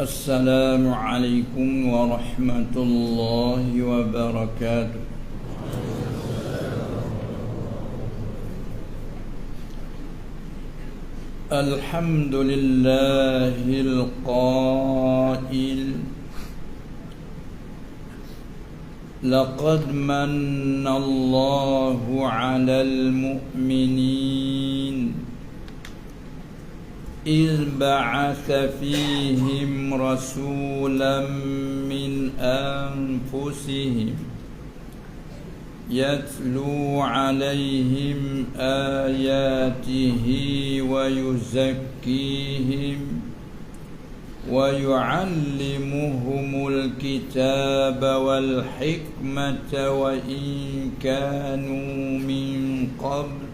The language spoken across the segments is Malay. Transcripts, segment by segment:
السلام عليكم ورحمة الله وبركاته. الحمد لله القائل لقد من الله على المؤمنين إذ بعث فيهم رسولا من أنفسهم يتلو عليهم آياته ويزكيهم ويعلمهم الكتاب والحكمة وإن كانوا من قبل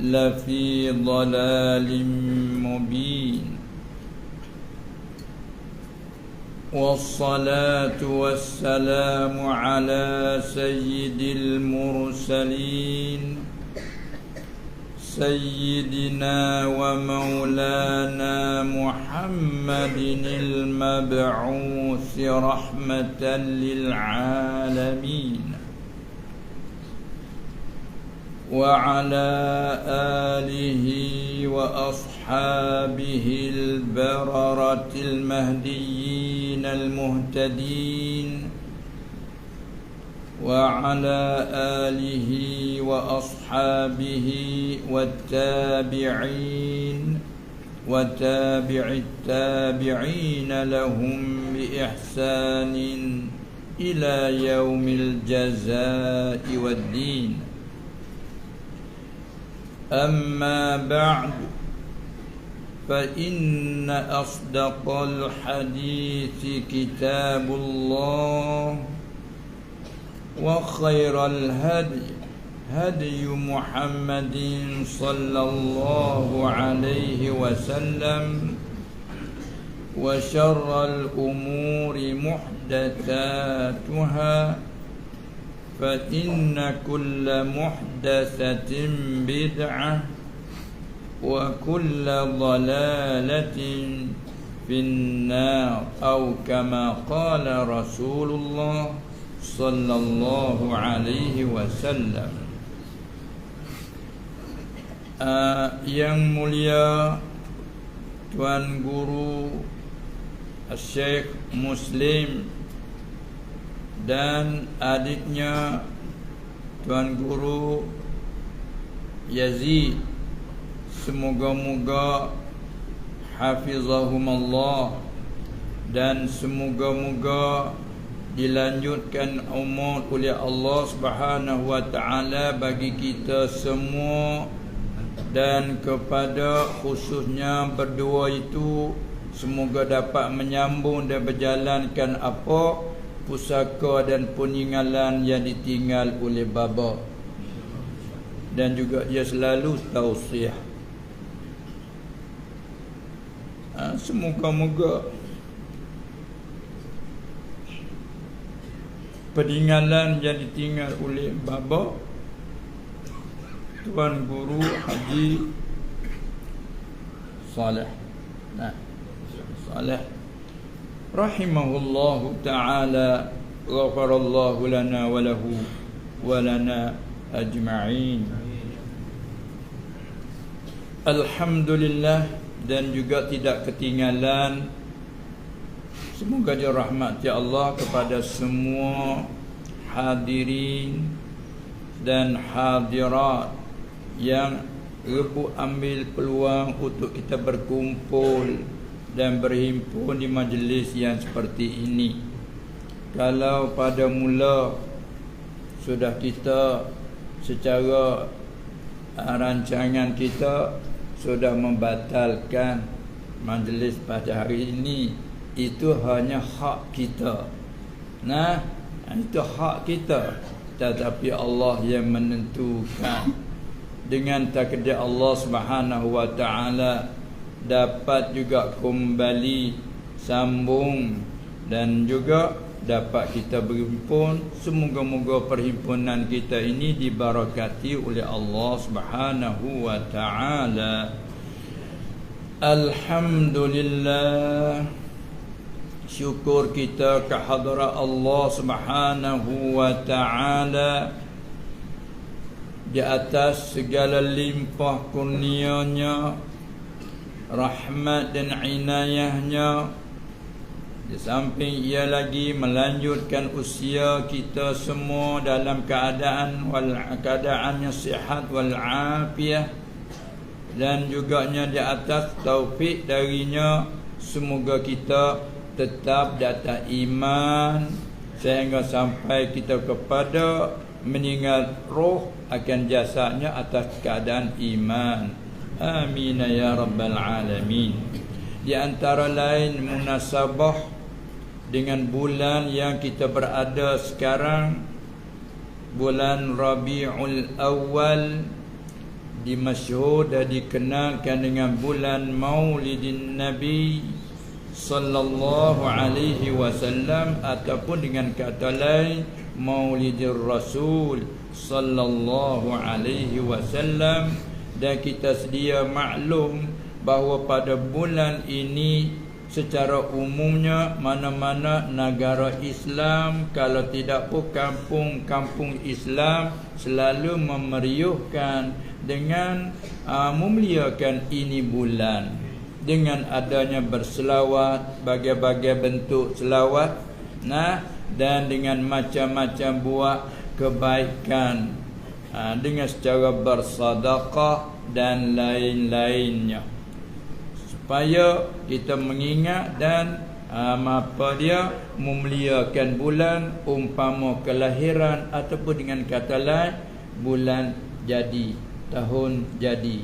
لفي ضلال مبين. والصلاة والسلام على سيد المرسلين سيدنا ومولانا محمد المبعوث رحمة للعالمين وعلى آله وأصحابه البررة المهديين المهتدين وعلى آله وأصحابه والتابعين وتابع التابعين لهم بإحسان إلى يوم الجزاء والدين. أما بعد فإن أصدق الحديث كتاب الله وخير الهدي هدي محمد صلى الله عليه وسلم وشر الأمور محدثاتها فإن كل محدثة بدعة وكل ضلالة في النار أو كما قال رسول الله صلى الله عليه وسلم. Yang mulia Tuan Guru Syekh Muslim dan adiknya Tuan Guru Yazid, semoga-moga hafizahumallah dan semoga-moga dilanjutkan umur oleh Allah Subhanahu wa taala bagi kita semua, dan kepada khususnya berdua itu semoga dapat menyambung dan berjalankan apa pusaka dan peninggalan yang ditinggal oleh bapa, dan juga ia selalu tausiah. Semoga-moga peninggalan yang ditinggal oleh bapa Tuan Guru Haji Saleh rahimahullahu ta'ala, ghafarallahu lana wa lahu wa lana ajma'in. Alhamdulillah, dan juga tidak ketinggalan semoga dirahmati Allah kepada semua hadirin dan hadirat yang rebut ambil peluang untuk kita berkumpul dan berhimpun di majlis yang seperti ini. Kalau pada mula sudah kita secara rancangan kita sudah membatalkan majlis pada hari ini, itu hanya hak kita. Itu hak kita, tetapi Allah yang menentukan. Dengan takdir Allah Subhanahu wa taala dapat juga kembali sambung dan juga dapat kita berhimpun. Semoga-moga perhimpunan kita ini dibarakati oleh Allah Subhanahu wa taala. Alhamdulillah syukur kita ke hadrat Allah Subhanahu wa taala di atas segala limpah kurnianya, rahmat dan inayahnya. Di samping ia lagi melanjutkan usia kita semua dalam keadaan yang sihat wal afiyah, dan juganya di atas taufik darinya, semoga kita tetap di atas iman sehingga sampai kita kepada meninggal roh akan jasadnya atas keadaan iman. Amin ya rabbal alamin. Di antara lain munasabah dengan bulan yang kita berada sekarang, bulan Rabiul Awal, dimasyhur dan dikenalkan dengan bulan Maulidin Nabi sallallahu alaihi wasallam, ataupun dengan kata lain Maulidir Rasul sallallahu alaihi wasallam. Dan kita sedia maklum bahawa pada bulan ini secara umumnya mana-mana negara Islam, kalau tidak pun kampung-kampung Islam, selalu memeriuhkan dengan memuliakan ini bulan dengan adanya berselawat, bagai-bagai bentuk selawat, dan dengan macam-macam buat kebaikan, dengan secara bersedekah dan lain-lainnya, supaya kita mengingat dan memuliakan bulan umpama kelahiran, ataupun dengan kata lain bulan jadi, tahun jadi.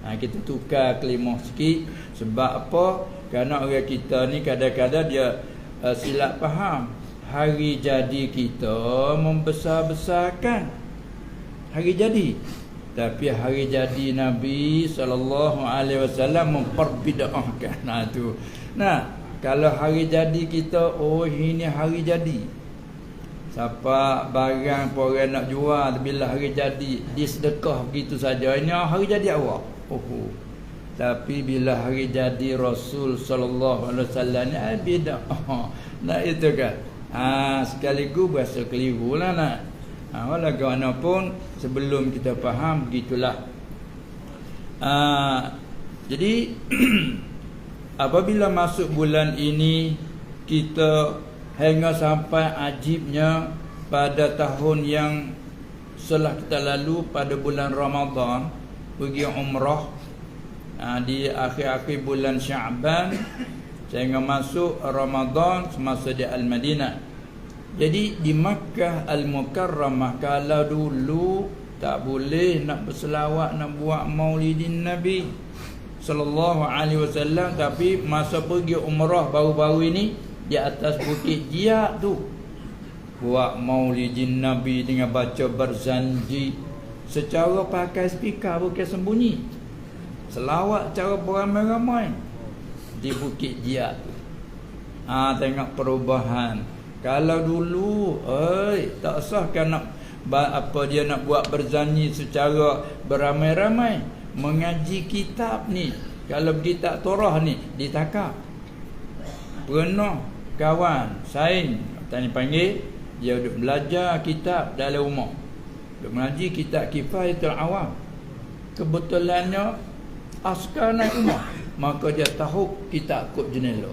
Kita tukar kelimah sikit. Sebab apa? Kerana orang kita ni kadang-kadang dia silap faham. Hari jadi kita membesar-besarkan hari jadi, tapi hari jadi Nabi SAW memperbida'ahkan. Kalau hari jadi kita, oh ini hari jadi, siapa barang orang nak jual, bila hari jadi disedekah begitu saja, ini hari jadi awak. Tapi bila hari jadi Rasul sallallahu alaihi wasallam ni bid'ah. Itu kan. Sekaligus berasa keliru lah nak. Walaupun sebelum kita faham begitulah. Jadi apabila masuk bulan ini, kita hingga sampai ajibnya pada tahun yang setelah kita lalu, pada bulan Ramadan pergi umrah di akhir-akhir bulan Syaban sehingga masuk Ramadan semasa di Al-Madinah. Jadi di Makkah Al-Mukarramah, kalau dulu tak boleh nak berselawat, nak buat maulidin Nabi sallallahu alaihi wasallam, tapi masa pergi umrah baru-baru ini di atas Bukit Jiak tu buat maulidin Nabi dengan baca berzanji secara pakai speaker, bukan sembunyi, selawat cara beramai-ramai di Bukit Jiak tu. Tengok perubahan. Kalau dulu tak sah kan nak dia nak buat berzanji secara beramai-ramai, mengaji kitab ni, kalau kitab Torah ni ditakap. Pernah kawan sain tanya panggil, dia duduk belajar kitab dalam rumah, duduk mengaji kitab Kifayatul Awam. Kebetulannya askar naik rumah, maka dia tahu kitab kod jendela.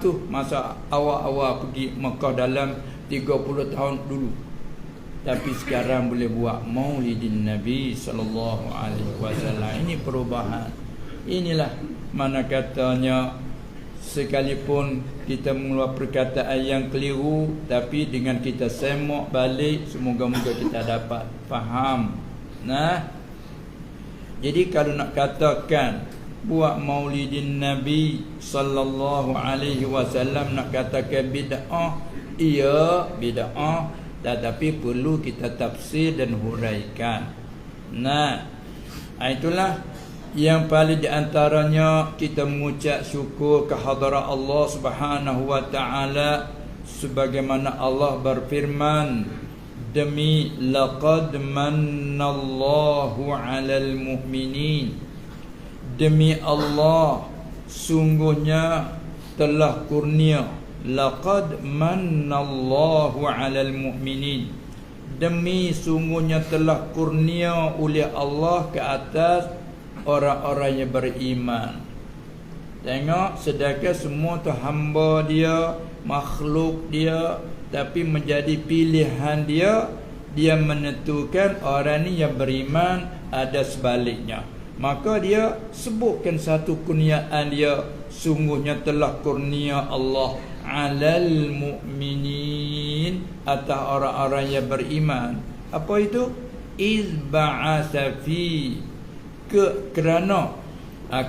Tu masa awal-awal pergi Mekah dalam 30 tahun dulu. Tapi sekarang boleh buat maulidin Nabi sallallahu alaihi wasallam. Ini perubahan. Inilah mana katanya, sekalipun kita mengeluarkan perkataan yang keliru, tapi dengan kita semak balik, semoga-moga kita dapat faham. Jadi kalau nak katakan buat maulidin Nabi sallallahu alaihi wasallam, nak katakan bid'ah, iya bid'ah, tetapi perlu kita tafsir dan huraikan. Itulah yang paling di antaranya kita mengucap syukur ke hadrat Allah Subhanahu wa taala, sebagaimana Allah berfirman, demi laqad mannallahu 'alal mu'minin, demi Allah sungguhnya telah kurnia, laqad mannallahu 'alal mu'minin, demi sungguhnya telah kurnia oleh Allah ke atas orang-orang yang beriman. Tengok, sedangkan semua tu hamba dia, makhluk dia, tapi menjadi pilihan dia, dia menentukan orang ni yang beriman, ada sebaliknya. Maka dia sebutkan satu kurniaan dia, sungguhnya telah kurnia Allah 'alal mu'minin, atas orang-orang yang beriman. Apa itu? Iz ba'atsa fi, kerana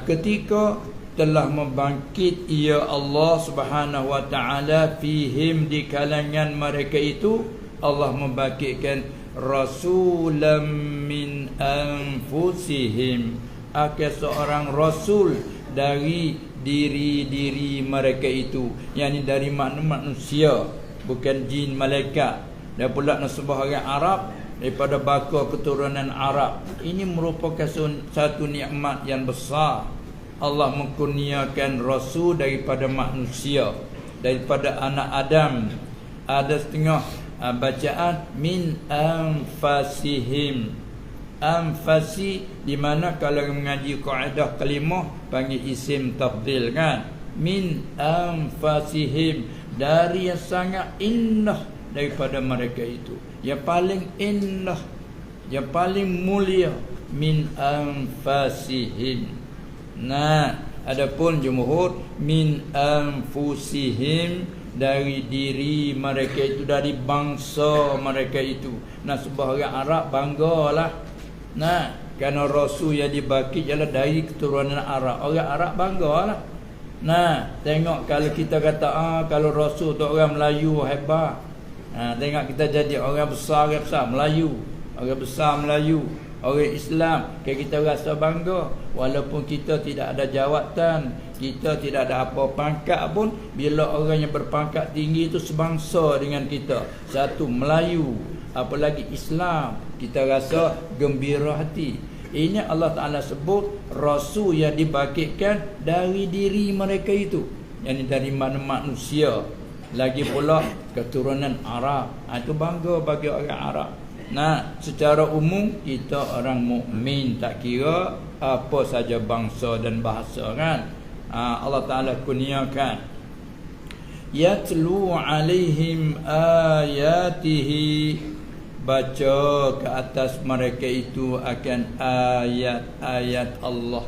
ketika telah membangkit ia Allah Subhanahu wa taala fihim, di kalangan mereka itu Allah membangkitkan rasulam min anfusihim, akan seorang rasul dari diri-diri mereka itu, yakni dari manusia, bukan jin malaikat. Dan pula nasabah orang Arab, daripada baka keturunan Arab. Ini merupakan satu nikmat yang besar. Allah mengkurniakan rasul daripada manusia, daripada anak Adam. Ada setengah bacaan min anfasihim. Anfasi, di mana kalau mengaji kaedah kalimah panggil isim tafdhil kan. Min anfasihim, dari yang sangat indah daripada mereka itu, yang paling indah, yang paling mulia, min anfasihim. Nah, adapun jumhur min anfusihim, dari diri mereka itu, dari bangsa mereka itu. Nah, sebuah orang Arab banggalah. Nah, kerana rasul yang dibangkit ialah dari keturunan Arab. Orang Arab banggalah. Nah, tengok kalau kita kata kalau rasul tu orang Melayu hebat. Tengok kita jadi orang besar Melayu, orang besar Melayu, orang Islam, kita rasa bangga. Walaupun kita tidak ada jawatan, kita tidak ada apa pangkat pun, bila orang yang berpangkat tinggi itu sebangsa dengan kita, satu Melayu, apalagi Islam, kita rasa gembira hati. Ini Allah Ta'ala sebut rasul yang dibangkitkan dari diri mereka itu, yakni dari mana manusia, lagi pula keturunan Arab. Itu bangga bagi orang Arab. Nah, secara umum kita orang mukmin, tak kira apa saja bangsa dan bahasa kan. Allah Ta'ala kurniakan, yatlu alaihim ayatihi, baca ke atas mereka itu akan ayat-ayat Allah.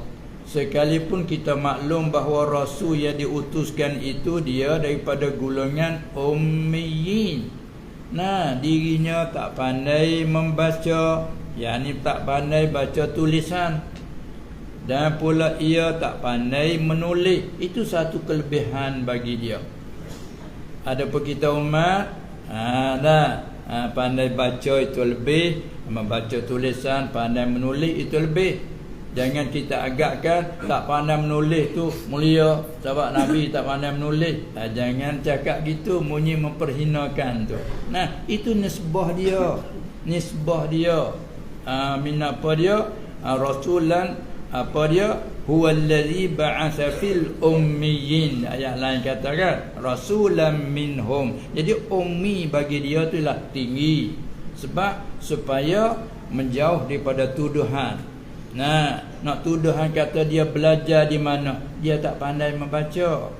Sekalipun kita maklum bahawa rasul yang diutuskan itu dia daripada golongan ummiyin. Nah, dirinya tak pandai membaca, yakni tak pandai baca tulisan, dan pula ia tak pandai menulis. Itu satu kelebihan bagi dia. Adapun kita umat, pandai baca itu lebih, membaca tulisan, pandai menulis itu lebih. Jangan kita agakkan tak pandai menulis tu mulia, sebab Nabi tak pandai menulis. Jangan cakap gitu, bunyi memperhinakan tu. Nah, itu nisbah dia. Nisbah dia. Min apa dia? Rasulan, apa dia? Huwallazi ba'atsa fil ummiyin. Ayat lain katakan rasulan minhum. Jadi ummi bagi dia itulah tinggi. Sebab supaya menjauh daripada tuduhan. Nah, nak tuduhan kata dia belajar di mana, dia tak pandai membaca.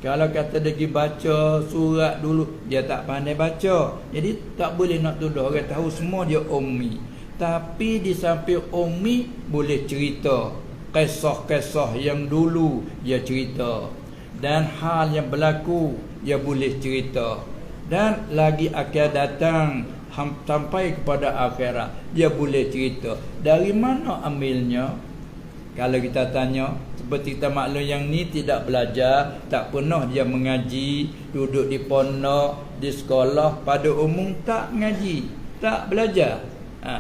Kalau kata dia pergi baca surat dulu, dia tak pandai baca. Jadi tak boleh nak tuduh. Orang tahu semua dia ummi. Tapi di samping ummi, boleh cerita kisah-kisah yang dulu dia cerita, dan hal yang berlaku dia boleh cerita, dan lagi akan datang sampai kepada akhirat dia boleh cerita. Dari mana ambilnya? Kalau kita tanya, seperti kita maklum yang ni tidak belajar, tak pernah dia mengaji, duduk di pondok, di sekolah, pada umum tak mengaji, tak belajar.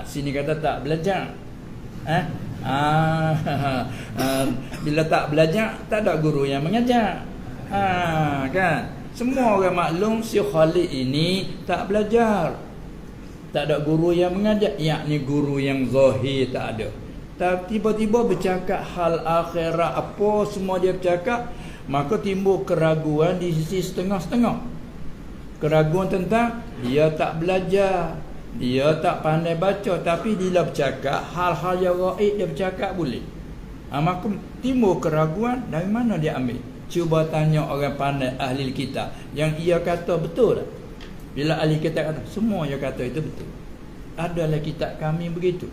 Sini kata tak belajar. Bila tak belajar, tak ada guru yang mengajar. Kan? Semua orang maklum si Khalid ini tak belajar, tak ada guru yang mengajar, yakni guru yang zahir tak ada. Tapi tiba-tiba bercakap hal akhirat, apa semua dia bercakap, maka timbul keraguan di sisi setengah-setengah. Keraguan tentang dia tak belajar, dia tak pandai baca, tapi dia bercakap hal-hal yang gaib, dia bercakap boleh. Maka timbul keraguan, dari mana dia ambil? Cuba tanya orang pandai ahli kitab yang ia kata betul tak? Bila ahli kitab kata semua yang kata itu betul, adalah kitab kami begitu.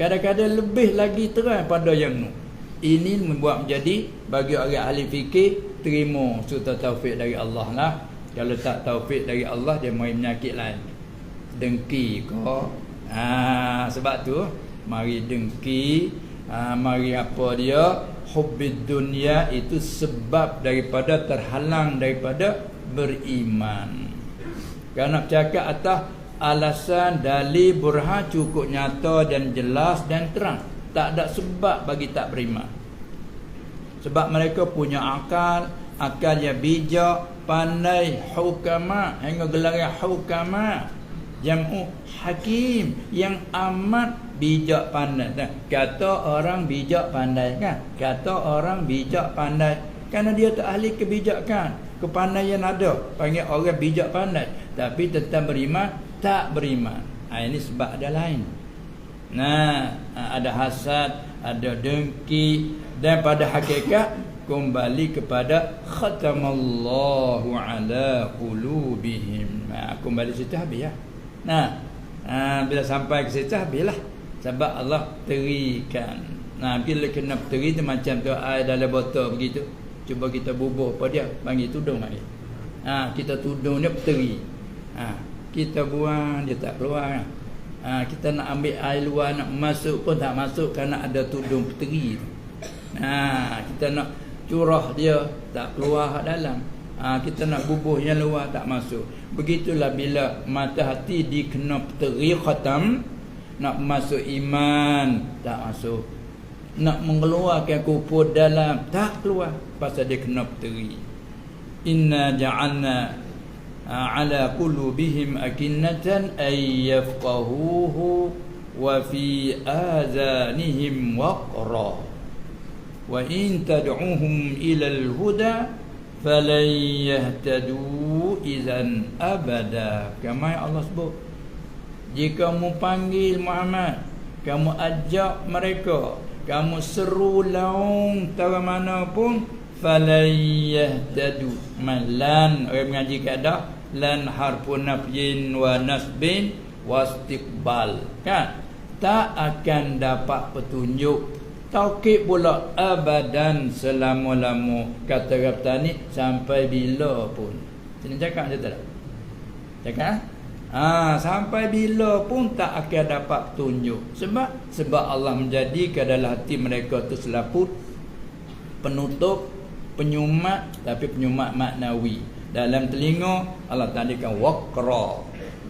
Kadang-kadang lebih lagi terang pada yang nu. Ini membuat menjadi bagi orang ahli fikir, terima serta taufik dari Allah lah. Kalau tak taufik dari Allah, dia mari menyakit lain, dengki kau. Sebab tu mari dengki, mari apa dia, hubbid dunia, itu sebab daripada terhalang daripada beriman. Kerana bercakap atas alasan dalil burhan cukup nyata dan jelas dan terang, tak ada sebab bagi tak beriman. Sebab mereka punya akal yang bijak, pandai, hukama, hingga gelarnya hukama, jamu hakim, yang amat bijak pandai. Kata orang bijak pandai kan? Kata orang bijak pandai kerana dia tak ahli kebijakan. Kepandaian ada, panggil orang bijak pandai, tapi tentang beriman tak beriman. Ini sebab ada lain. Ada hasad, ada dengki, dan pada hakikat kembali kepada khatamallahu ala qulubihim. Kembali situ habis ya. Bila sampai ke situ habislah. Sebab Allah terikan. Bila kena teri tu macam tu air dalam botol begitu. Cuba kita bubuh apa dia, panggil tudung lagi. Kita tudung dia teri. Kita buang dia tak keluar. Kita nak ambil air luar, nak masuk pun tak masuk kerana ada tudung teri. Kita nak curah dia tak keluar dalam. Kita nak bubuh yang luar tak masuk. Begitulah bila mata hati dikena teri khatam, nak masuk iman tak masuk, nak mengeluarkan kufur dalam tak keluar, pasal dia kena teri. Inna ja'alna ala qulubihim akinnatan ay yafqahuhu wa fi azanihim waqra wa in tad'uhum ila al-huda falan yahtadu idzan abada. Kama Allah sebut, jika kamu panggil Muhammad, kamu ajak mereka, kamu seru laung tara mana pun, falan yahtadu. Malan orang mengaji kaedah lan harfun nafyin wa nasbin wastiqbal, kan? Tak akan dapat petunjuk. Taukid pula abadan, selama-lama. Kata Rabbah ni sampai bila pun. Sini cakap macam tu tak? Cakap sampai bila pun tak akan dapat petunjuk. Sebab Allah menjadikan dalam hati mereka tu selaput, penutup, penyumat, tapi penyumat maknawi. Dalam telinga Allah tadikan waqra.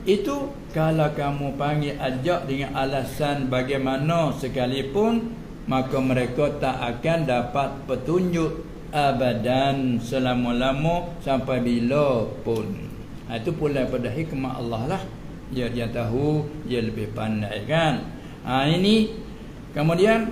Itu kalau kamu panggil ajak dengan alasan bagaimana sekalipun, maka mereka tak akan dapat petunjuk abadan, selama-lama, sampai bila pun. Itu pula pada hikmah Allah lah. Dia tahu, dia lebih pandai, kan? Ini kemudian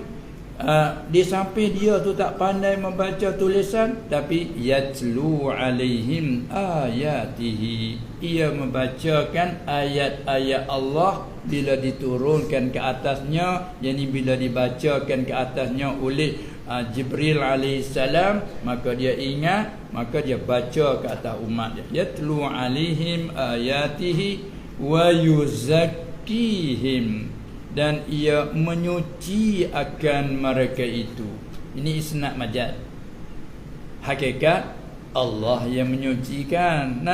di samping dia tu tak pandai membaca tulisan, tapi yatlu alaihim ayatihi, ia membacakan ayat-ayat Allah bila diturunkan ke atasnya, yakni bila dibacakan ke atasnya oleh Jibril alaihissalam, maka dia ingat, maka dia baca ke atas umat dia. Yatlu alaihim ayatihi wa yuzakkihim, dan ia menyuci akan mereka itu. Ini isnad majaz. Hakikat Allah yang menyucikan.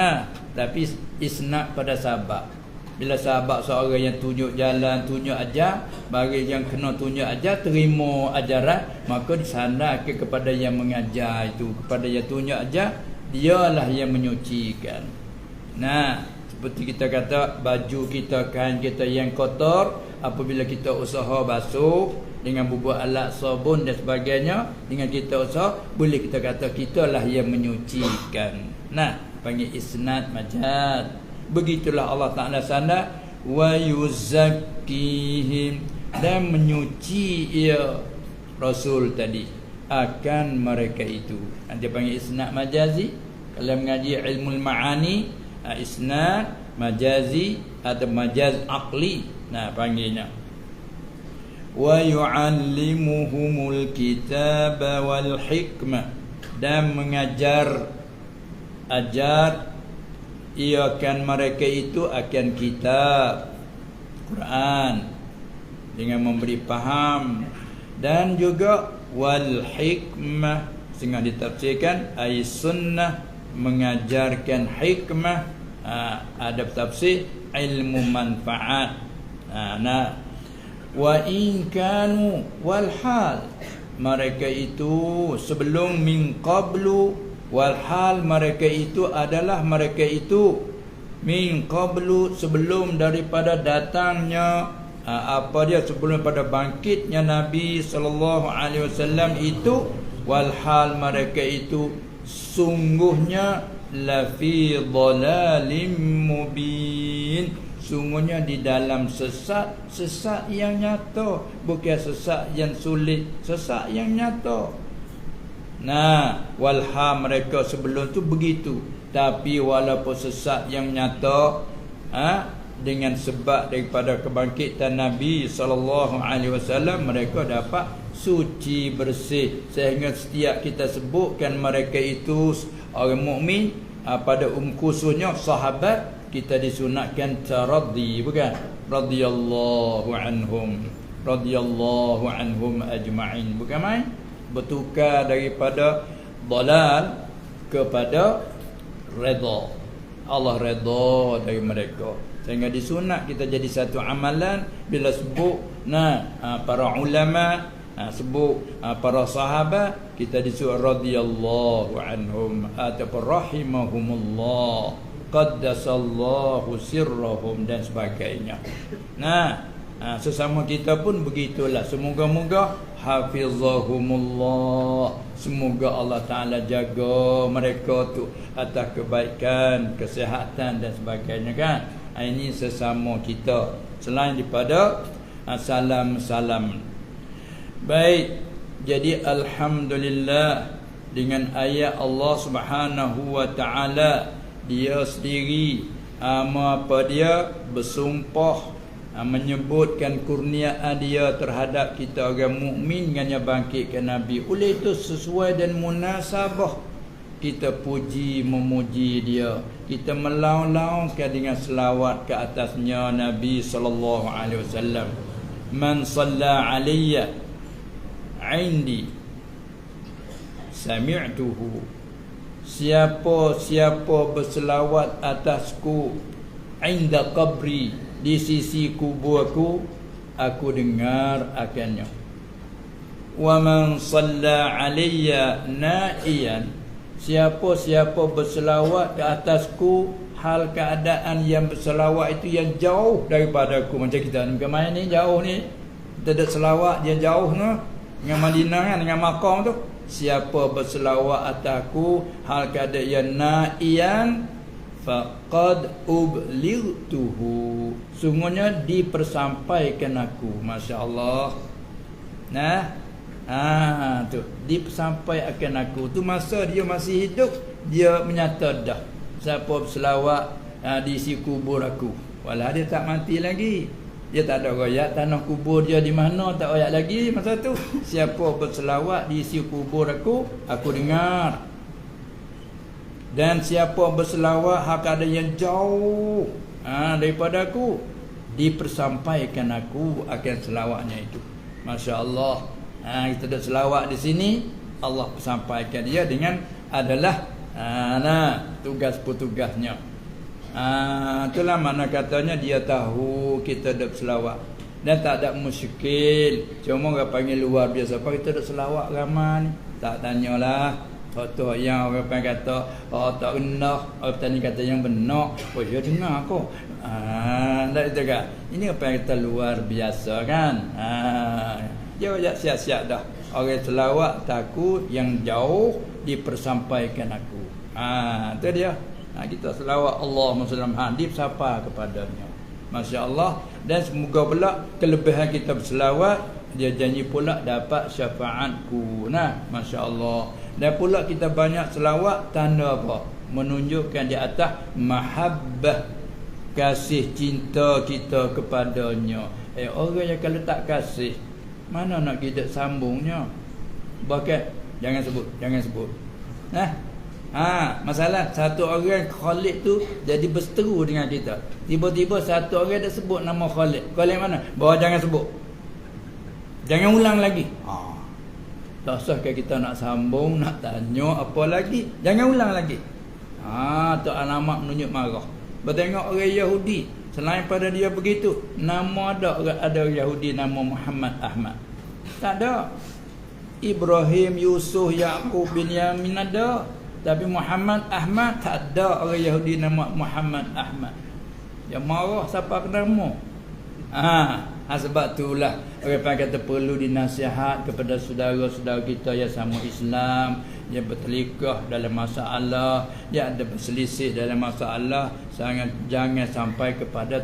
Tapi isnad pada sahabat. Bila sahabat seorang yang tunjuk jalan, tunjuk ajar, bagi yang kena tunjuk ajar, terima ajaran, maka disandarkan kepada yang mengajar itu, kepada yang tunjuk ajar, dialah yang menyucikan. Seperti kita kata, baju kita, kain kita yang kotor, apabila kita usaha basuh dengan bubuk alat sabun dan sebagainya, dengan kita usaha, boleh kita kata kitalah yang menyucikan. Panggil isnad majaz. Begitulah Allah Ta'ala sana, wa yuzakkihim, dan menyuci ia Rasul tadi. akan mereka itu. Nanti panggil isnad majazi. Kalau mengaji ilmu ma'ani, isnad majazi atau majaz aqli. Nah, panggilnya. Wa yu'allimuhumul kitaba wal hikmah, dan ajar ia akan mereka itu akan kitab Quran dengan memberi faham, dan juga wal hikmah sehingga ditafsirkan ay sunnah, mengajarkan hikmah. Ada tafsir ilmu manfaat. Nah, wa in kanu wal hal, mereka itu sebelum min qablu, wal hal mereka itu adalah mereka itu min qablu, sebelum daripada datangnya apa dia, sebelum pada bangkitnya Nabi sallallahu alaihi wasallam itu, wal hal mereka itu sungguhnya la fi dhalalim mubin, sungguhnya di dalam sesat yang nyata, bukan sesat yang sulit, sesat yang nyata. Nah, walha mereka sebelum tu begitu, tapi walaupun sesat yang nyata, dengan sebab daripada kebangkitan Nabi sallallahu alaihi wasallam, mereka dapat suci bersih, sehingga setiap kita sebutkan mereka itu orang mukmin, pada khususnya sahabat, kita disunatkan taraddi, bukan radhiyallahu anhum ajma'in, bukan main, bertukar daripada dalal kepada redha. Allah redha dari mereka, sehingga disunat kita jadi satu amalan bila sebut para ulama, sebut para sahabat, kita disuruh radhiyallahu anhum ataupun rahimahumullah, qaddasallahu sirrahum dan sebagainya. Sesama kita pun begitulah. Semoga-moga hafizahumullah, semoga Allah Ta'ala jaga mereka tu atas kebaikan, kesihatan dan sebagainya, kan. Ini sesama kita, selain daripada salam-salam. Baik, jadi alhamdulillah dengan ayat Allah Subhanahu wa Ta'ala, dia sendiri apa dia bersumpah, menyebutkan kurniaan dia terhadap kita orang mukmin dengan bangkitkan Nabi. Oleh itu sesuai dan munasabah kita puji memuji dia, kita melaung-laungkan dengan selawat ke atasnya Nabi sallallahu alaihi wasallam. Man shalla alayya indi sami'tuhu, siapa berselawat atasku inda qabri, di sisi kuburku, aku dengar akannya. Wa man shalla alayya na'iyan, siapa berselawat ke atasku hal keadaan yang berselawat itu yang jauh daripada aku. Macam kita ni, bukan main ni, jauh ni kita ada selawat dia jauh ni, dengan Madinah kan, dengan Makam tu. Siapa berselawat atasku hal keadaan yang na'iyan, faqad ublightuhu, sungguhnya dipersampaikan aku. Masya-Allah. Tu dipersampaikan aku tu masa dia masih hidup, dia menyata dah siapa berselawat di isi kubur aku. Walau dia tak mati lagi, dia tak ada royak tanah kubur dia di mana, tak royak lagi masa tu. Siapa berselawat di isi kubur aku dengar. Dan siapa berselawat hak ada yang jauh daripada aku, dipersampaikan aku akan selawatnya itu. Masya-Allah. Kita ada selawat di sini, Allah sampaikan dia dengan adalah tugas petugasnya. Itulah makna katanya dia tahu kita ada selawat dan tak ada musykil. Cuma orang panggil luar biasa, apa kita ada selawat ramai ni? Tak tanyalah. Contoh yang orang panggil kata tak benar, orang tadi kata yang benar, dia dengar aku. Tak itu kan. Ini apa yang kita luar biasa kan. Dia siap-siap dah. Orang selawat takut yang jauh dipersampaikan aku. Itu dia. Kita selawat Allahumma salli ala disapa kepadanya. Masya-Allah. Dan semoga pula kelebihan kita berselawat dia janji pula dapat syafaatku. Nah, masya-Allah. Dan pula kita banyak selawat, tanda apa? Menunjukkan di atas mahabbah, kasih cinta kita kepadanya. Orang yang kalau tak kasih, mana nak kita sambungnya? Bahkan jangan sebut. Masalah satu orang Khalid tu jadi berseteru dengan kita. Tiba-tiba satu orang dah sebut nama Khalid. Khalid mana? Bahawa jangan sebut. Jangan ulang lagi. Tak usah kita nak sambung, nak tanya apa lagi. Jangan ulang lagi. Tok alamat menunjuk marah. Bertengok orang Yahudi, selain pada dia begitu, nama ada Yahudi nama Muhammad Ahmad. Tak ada. Ibrahim, Yusuf, Yaqub, Binyamin ada. Tapi Muhammad Ahmad tak ada orang Yahudi nama Muhammad Ahmad. Yang marah siapa kenama? Sebab itulah orang kata perlu dinasihat kepada saudara-saudara kita yang sama Islam, yang bertelikah dalam masalah, yang ada berselisih dalam masalah, jangan sampai kepada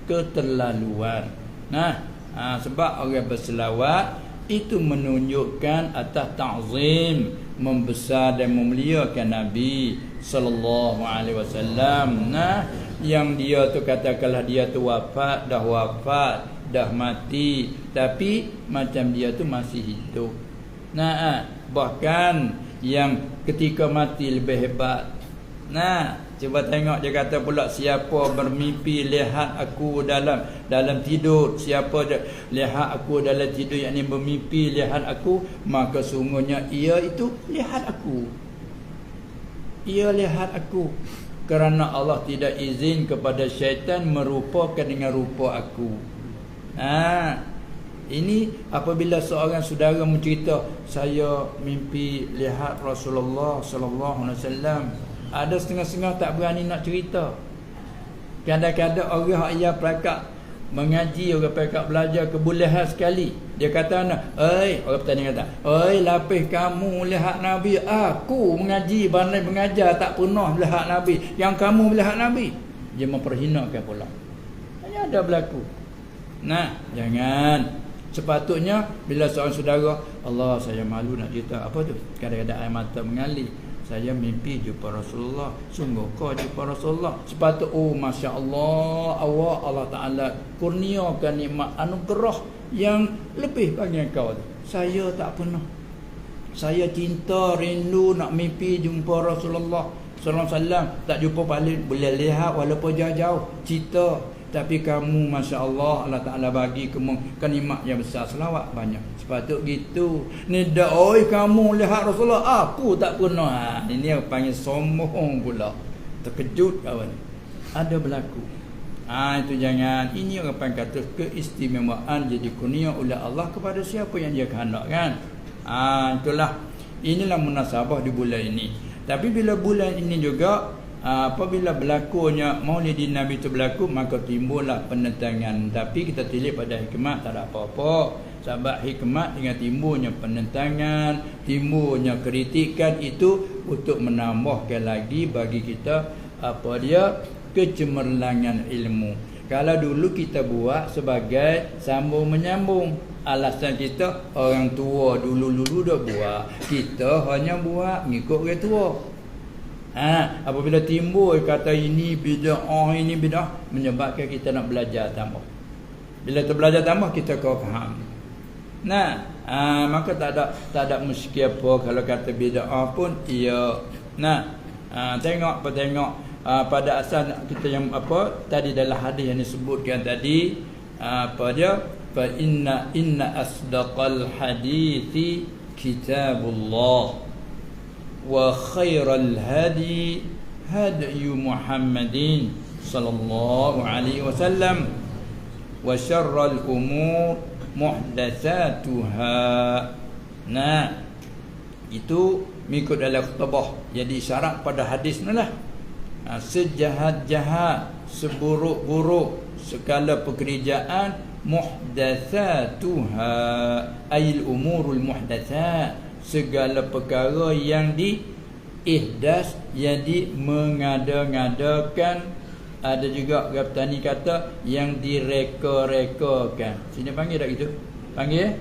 keterlaluan. Sebab orang berselawat itu menunjukkan atas ta'zim, membesar dan memuliakan Nabi sallallahu alaihi wasallam. Yang dia tu katakanlah dia tu wafat, dah mati, tapi macam dia tu masih hidup. Bahkan yang ketika mati lebih hebat. Cuba tengok dia kata pula, siapa bermimpi lihat aku dalam tidur, siapa lihat aku dalam tidur, yakni bermimpi lihat aku, maka sungguhnya ia itu lihat aku. Ia lihat aku. Kerana Allah tidak izin kepada syaitan merupakan dengan rupa aku. Ini apabila seorang saudara mencerita, saya mimpi lihat Rasulullah sallallahu alaihi wasallam. Ada setengah-setengah tak berani nak cerita. Kadang-kadang orang yang pelakak mengaji, orang pelakak belajar kebolehan sekali. Dia kata, orang petani kata, lapis kamu lihat Nabi. Aku mengaji, pandai mengajar, tak pernah lihat Nabi. Yang kamu lihat Nabi. Dia memperhinakan pula. Hanya ada berlaku. Jangan. Sepatutnya bila seorang saudara, Allah saya malu nak cerita. Apa tu? Kadang-kadang air mata mengalir. Saya mimpi jumpa Rasulullah. Sungguh kau jumpa Rasulullah. Sepatut Masya Allah, Allah Ta'ala kurniakan nikmat anugerah yang lebih bagi kau. Saya tak pernah. Saya cinta, rindu nak mimpi jumpa Rasulullah sallallahu alaihi wasallam. Tak jumpa paling boleh lihat walaupun jauh-jauh cerita. Tapi kamu Masya Allah, Allah Ta'ala bagi nikmat yang besar. Selawat banyak. Sepatut gitu. Ni dah, kamu lihat Rasulullah, aku tak pernah. Ini yang panggil sombong pula. Terkejut kawan. Ada berlaku. Itu jangan. Ini orang panggil kata keistimewaan jadi kurnia oleh Allah kepada siapa yang dia kehendakkan. Itulah. Inilah munasabah di bulan ini. Tapi bila bulan ini juga, apabila berlakunya Maulidin Nabi itu berlaku, maka timbullah penentangan. Tapi kita tilik pada hikmat, tak ada apa-apa. Sebab hikmat dengan timbulnya penentangan, timbulnya kritikan itu untuk menambahkan lagi bagi kita kecemerlangan ilmu. Kalau dulu kita buat sebagai sambung menyambung, alasan kita orang tua dulu dah buat, kita hanya buat ngikut orang tua. Apabila timbul kata ini bid'ah, menyebabkan kita nak belajar tambah. Bila kita belajar tambah, kita kau faham. Maka tak ada muskil apa kalau kata bid'ah pun ia. Tengok pada asal kita yang tadi dalam hadis yang disebutkan tadi, fa inna asdaqal hadithi kitabullah wa khairal hadi Muhammadin sallallahu alaihi wasallam wa syarral umur muhdatsatuha. Itu mengikut dalam khutbah. Jadi syarat pada hadis ni lah, sejahat-jahat, seburuk-buruk segala pekerjaan, muhdatsatuha ayil umurul muhdatsat, segala perkara yang diihdas, yang mengada-ngadakan. Ada juga orang petani kata yang direka-rekakan. Sini panggil tak gitu? Panggil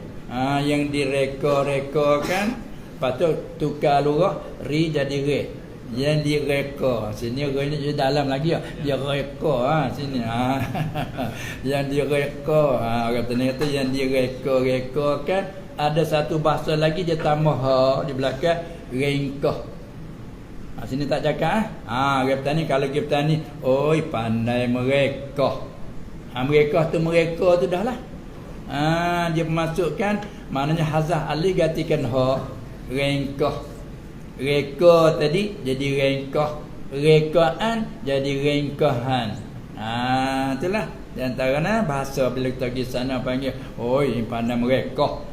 yang direka-rekakan. Lepas tu tukar lurah ri jadi re. Yang direka. Sini re ni jadi dalam lagi dia reka sini. Yang direka. Orang tanya kata yang direka-rekakan. Ada satu bahasa lagi dia tambah ha di belakang ringkah. Sini tak cakap orang petani kalau kita petani oi pandai mereka. Mereka tu dah lah. Dia masukkan maknanya hazah alif gantikan ha ringkah. Reka tadi jadi ringkah. Rekaan jadi ringkahan. Itulah di antaranya bahasa bila kita pergi sana panggil oi pandai mereka.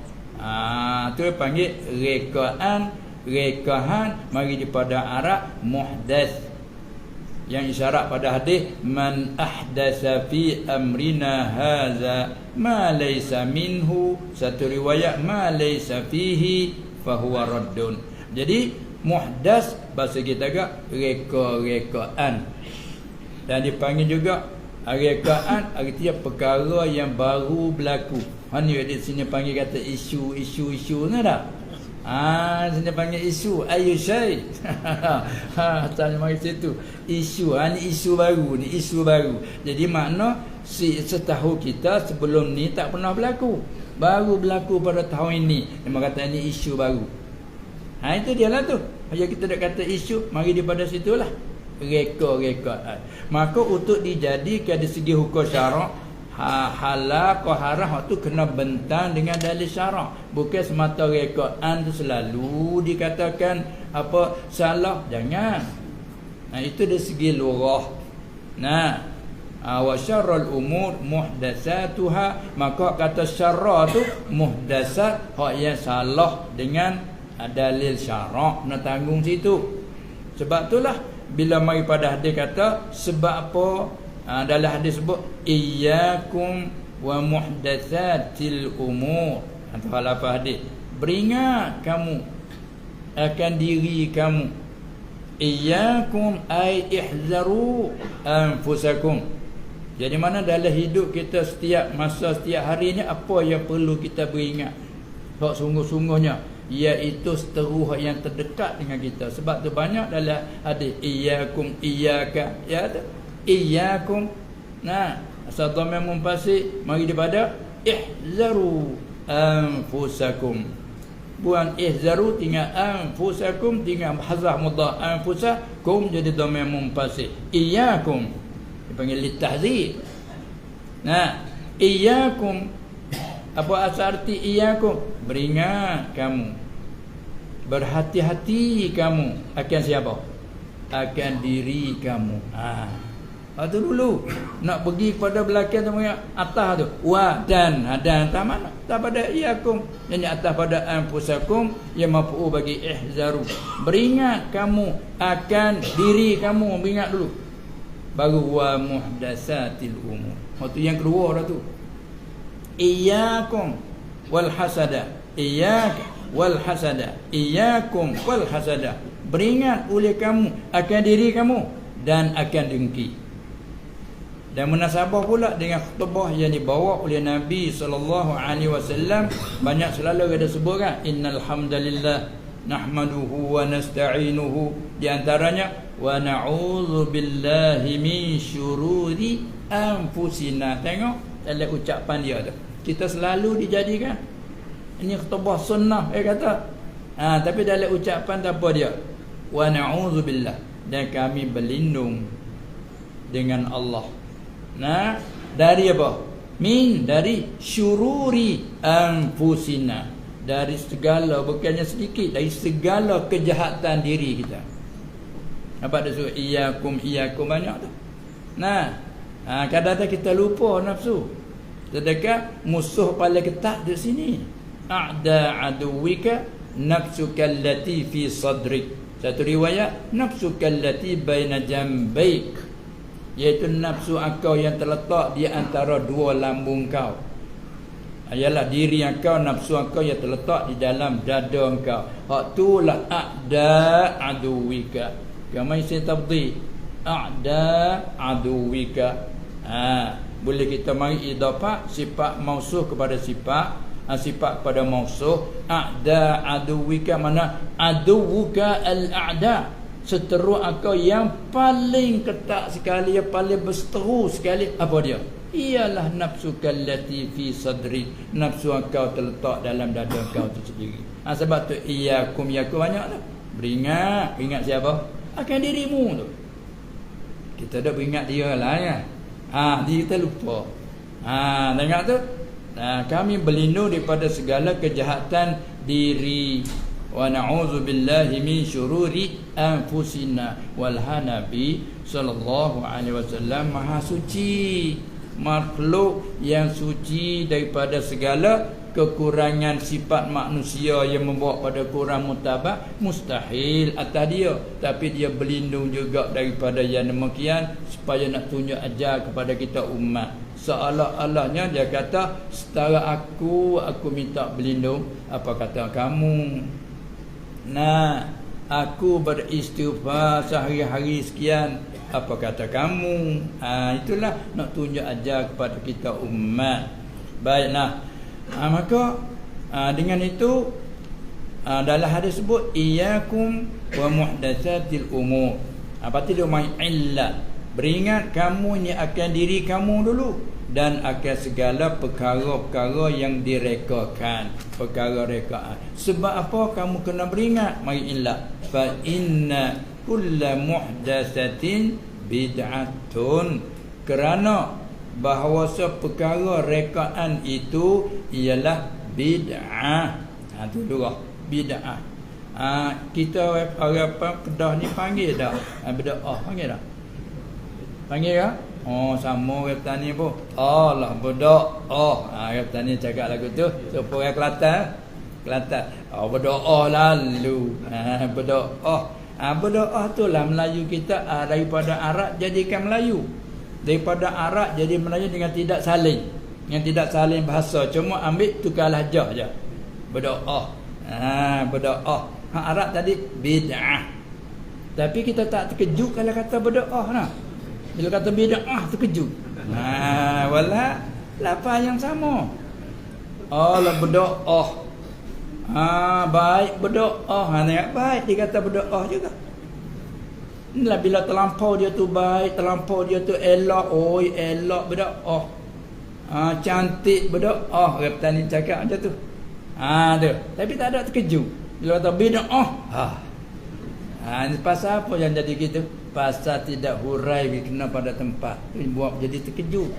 Tu panggil rekaan. Rekahan mari daripada Arab muhdath yang isyarat pada hadis man ahdatsa fi amrina hadza ma laysa minhu, satu riwayat ma laysa fihi fahuwa raddun. Jadi muhdath bahasa kita agak reka-rekaan dan dipanggil juga rekaan artinya perkara yang baru berlaku. Ni di sini panggil kata isu ni dah. Sini panggil isu ayu syai. Tanya mari situ isu. Ni isu baru, ni isu baru. Jadi makna setahu kita sebelum ni tak pernah berlaku. Baru berlaku pada tahun ini. Memang kata ni isu baru. Itu dia lah tu. Aja kita nak kata isu, mari daripada situlah. Reka. Maka untuk dijadikan dari segi hukum syarak halal ke haram tu kena bentang dengan dalil syarak. Bukan semata rekaan tu selalu dikatakan apa salah, jangan. Itu dari segi lurah. Wa syarrul umur muhdatsatuha, maka kata syarra tu muhdatsat hak yang salah dengan dalil syarak, nak tanggung situ. Sebab itulah bila mari pada hadis kata sebab apa dalam hadis sebut iyyakum wa muhdatsatil umur. Atau apa hadis? Beringat kamu akan diri kamu. Iyyakum ay ihzaru anfusakum. Jadi mana dalam hidup kita setiap masa setiap hari ni apa yang perlu kita beringat? Hak sungguh-sungguhnya iaitu seteruh yang terdekat dengan kita. Sebab tu banyak dalam hadis iyyakum iyyaka ya tu. Iyyakum asal dhamma munfasih mari daripada ihzaru anfusakum. Buang ihzaru tinggal anfusakum, tinggal hazah mudhaf anfusakum jadi dhamma munfasih. Iyyakum dipanggil litahzir. Iyyakum apa asal arti iyyakum? Beringat kamu, berhati-hati kamu akan siapa? Akan diri kamu. Itu dulu nak pergi pada belakang tu atas tu dan atas mana tak pada iyakum, yang atas pada anfusakum yang mafu bagi ihzaru. Beringat kamu akan diri kamu, beringat dulu baru wa muhdatsatil umur. Itu yang kedua dah tu. Iyyakum wal hasada, iyyaka wal hasada, iyyakum wal hasada. Beringat oleh kamu akan diri kamu dan akan dengki. Dan munasabah pula dengan khutbah yang dibawa oleh Nabi SAW. Banyak selalu ada sebut kan, innal hamdalillah nahmaduhu wa nasta'inuhu, di antaranya wa na'udzu billahi min syururi anfusina. Tengok dalam ucapan dia tu kita selalu dijadikan ini khutbah sunnah kata. Tapi dalam ucapan tak apa dia, wa na'udzu billah, dan kami berlindung dengan Allah. Dari apa? Dari syururi anfusina, dari segala, bukannya sedikit, dari segala kejahatan diri kita. Apa dia suruh iyyakum banyak tu. Kadang-kadang kita lupa nafsu. Sedangkan musuh paling ketat di sini. A'da aduwika nafsuka allati fi sadrik. Satu riwayat nafsuka allati baina jambaik, iaitu nafsu engkau yang terletak di antara dua lambung kau. Ialah diri engkau, nafsu engkau yang terletak di dalam dada engkau. Hak itulah a'da aduwika. Kama isi tabdi a'da aduwika. Boleh kita mari idafah sifat mausuh kepada sifat sifat pada mausuh. A'da aduwika, mana aduwuka al-a'da, seteru engkau yang paling ketat sekali, yang paling berseteru sekali. Apa dia? Ialah nafsu kallati fi sadri, nafsu engkau terletak dalam dada engkau itu sendiri. Sebab tu iyakum banyak tu. Beringat siapa? Akan dirimu tu. Kita dah beringat dia lah ya. Dia kita lupa. Tengok tu. Kami berlindung daripada segala kejahatan diri. Wa na'udzu billahi min syururi anfusina. Wal Nabi sallallahu alaihi wasallam maha suci, makhluk yang suci daripada segala kekurangan sifat manusia yang membawa pada kurang mustahil atas dia. Tapi dia berlindung juga daripada yang demikian, supaya nak tunjuk ajar kepada kita umat. Seolah-olahnya dia kata, setara aku minta berlindung. Apa kata kamu? Aku beristighfar sehari-hari sekian. Apa kata kamu? Itulah nak tunjuk ajar kepada kita umat. Baiklah. Maka dengan itu dalam hadis sebut iyyakum wa muhdatsatil umur. Pasti dia main illat. Beringat kamu ni akan diri kamu dulu, dan akan segala perkara-perkara yang direkakan, perkara rekaan. Sebab apa kamu kena beringat? Mari illat. Fa inna kulla muhdatsatin bid'atun. Kerana bahawa perkara rekaan itu ialah bid'ah. Tu dua bid'ah. Kita orang Kedah ni panggil dah bid'ah, panggil dah. Panggil ke? Sama orang Petani pun. Allah bid'ah. Orang Petani cakap lagu tu supaya Kelantan. Berdoa lalu. Berdoa. Berdoa tu lah Melayu kita daripada Arab jadikan Melayu. Daripada Arab jadi Melayu dengan tidak saling. Yang tidak saling bahasa, cuma ambil tukar lahjah je. Berdoa. Berdoa. Arab tadi bid'ah. Tapi kita tak terkejut kalau kata berdoa nah. Bila kata bid'ah terkejut. Wala lafaz yang sama. Allah berdoa. Baik berdoa. Tengok baik dikata berdoa juga. Inilah bila terlampau dia tu baik, terlampau dia tu elok, elok berdoa. Cantik berdoa. Orang Petani cakap macam tu. Tu. Tapi tak ada terkejut. Bila kata bid'ah. Ini pasal apa yang jadi gitu? Pasal tidak hurai kena pada tempat. Ini buat jadi terkejut.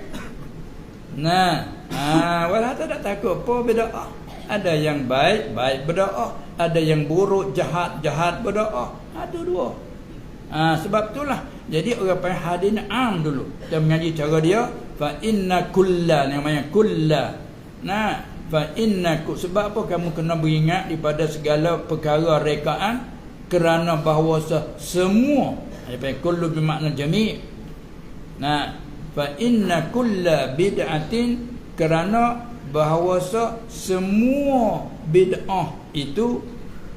Walau tak takut apa bid'ah. Ada yang baik berdoa, ada yang buruk, jahat berdoa. Ada dua. Sebab itulah jadi orang panggil hadin am dulu. Kita mengaji cara dia, fa inna kulla, namanya kulla. Fa inna, sebab apa kamu kena beringat daripada segala perkara rekaan? Kerana bahawa semua, apa kullu bermakna jami'. Fa inna kulla bid'atin, kerana bahawa semua bid'ah itu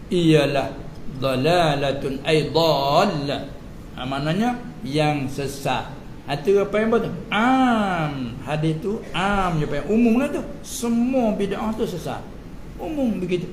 ialah dalalatun ay dhallah. Maknanya yang sesat. Itu apa yang betul? Hadis tu je panggil umum lah tu. Semua bid'ah tu sesat. Umum begitu.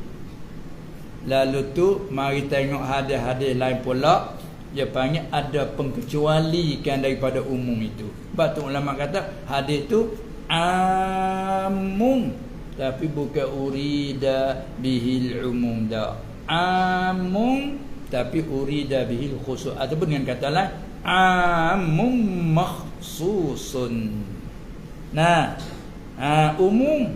Lalu tu mari tengok hadis-hadis lain pula. Dia panggil ada pengkecualikan daripada umum itu. Sebab tu ulama kata hadis tu amun, tapi bukan urida bihil umum dah. Amun tapi urida bihil khusus, ataupun dengan kata lain amun makhsusun. Umum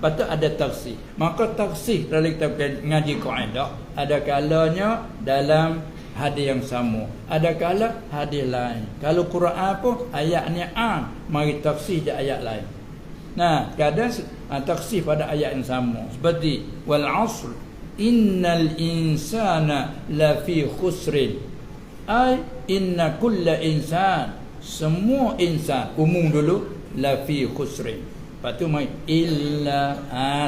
patut ada taksih. Maka taksih dalam kita ngaji kaedah, ada kalanya dalam hadis yang sama, ada kala hadis lain. Kalau Quran apa ayatnya mari taksih di ayat lain. Kadang taksih pada ayat yang sama, seperti wal 'asr innal insana lafi khusrin, ay inna kulla insan, semua insan, umum dulu, lafi khusrin. Lepas tu mai illa,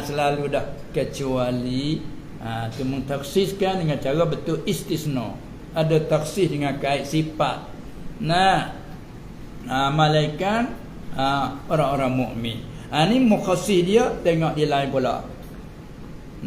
selalu dah kecuali. Tu mentaksiskan dengan cara betul istisna. Ada taksis dengan kait sifat. Malaikat orang-orang mukmin. Ni mukhassih dia, tengok dia lain pula.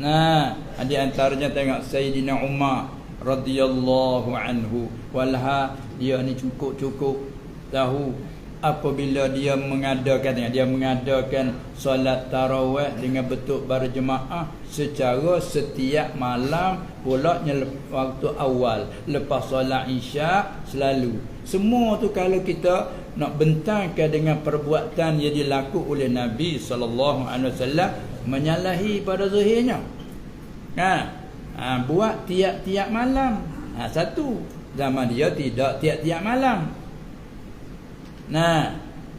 Nah, di antaranya tengok Sayyidina Umar radhiyallahu anhu. Walha dia ni cukup-cukup tahu apabila dia mengadakan solat tarawih dengan bentuk berjemaah secara setiap malam, pula waktu awal lepas solat Isyak selalu. Semua tu kalau kita nak bentangkan dengan perbuatan yang dilaku oleh Nabi sallallahu alaihi wasallam, menyalahi pada zahirnya. Buat tiap-tiap malam. Satu, zaman dia tidak tiap-tiap malam.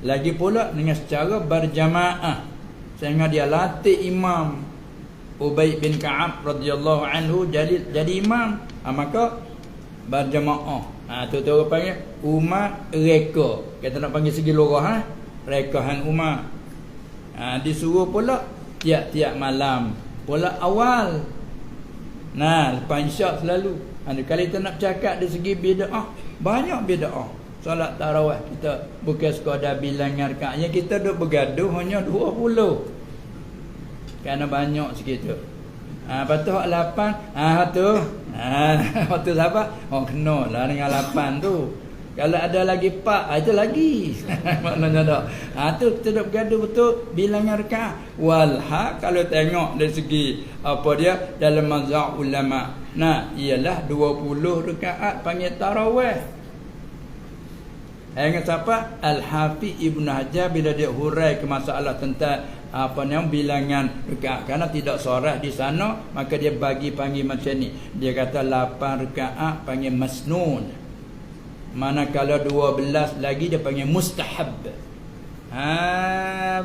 Lagi pula dengan secara berjamaah, sehingga dia latih imam. Ubay bin Ka'ab radhiyallahu anhu jadi imam, maka berjamaah. Tu orang panggil Umar reka. Kita nak panggil segi lorah, rekahan Umar. Disuruh pula tiap-tiap malam, pula awal. Lepas Isyak selalu. Kalau kita nak cakap dari segi bid'ah, banyak bid'ah. Solat tarawih kita bukan sekadar bilangan rakaat. Yang kita duk bergaduh hanya 20. Kerana banyak sikit tu. Lepas tu hak 8, tu. Waktu sahabat, kena lah dengan 8 tu. Kalau ada lagi 4, itu lagi. Maknanya tak. Tu kita duk bergaduh betul bilangan rakaat. Walhaq kalau tengok dari segi apa dia dalam mazhab ulama. Ialah 20 rakaat panggil tarawih. Ingat siapa? Al-Hafiz Ibn Hajar bila dia hurai ke masalah tentang bilangan rakaat, kerana tidak sorah di sana, maka dia bagi panggil macam ni. Dia kata 8 rakaat panggil masnun, manakala 12 lagi dia panggil mustahab.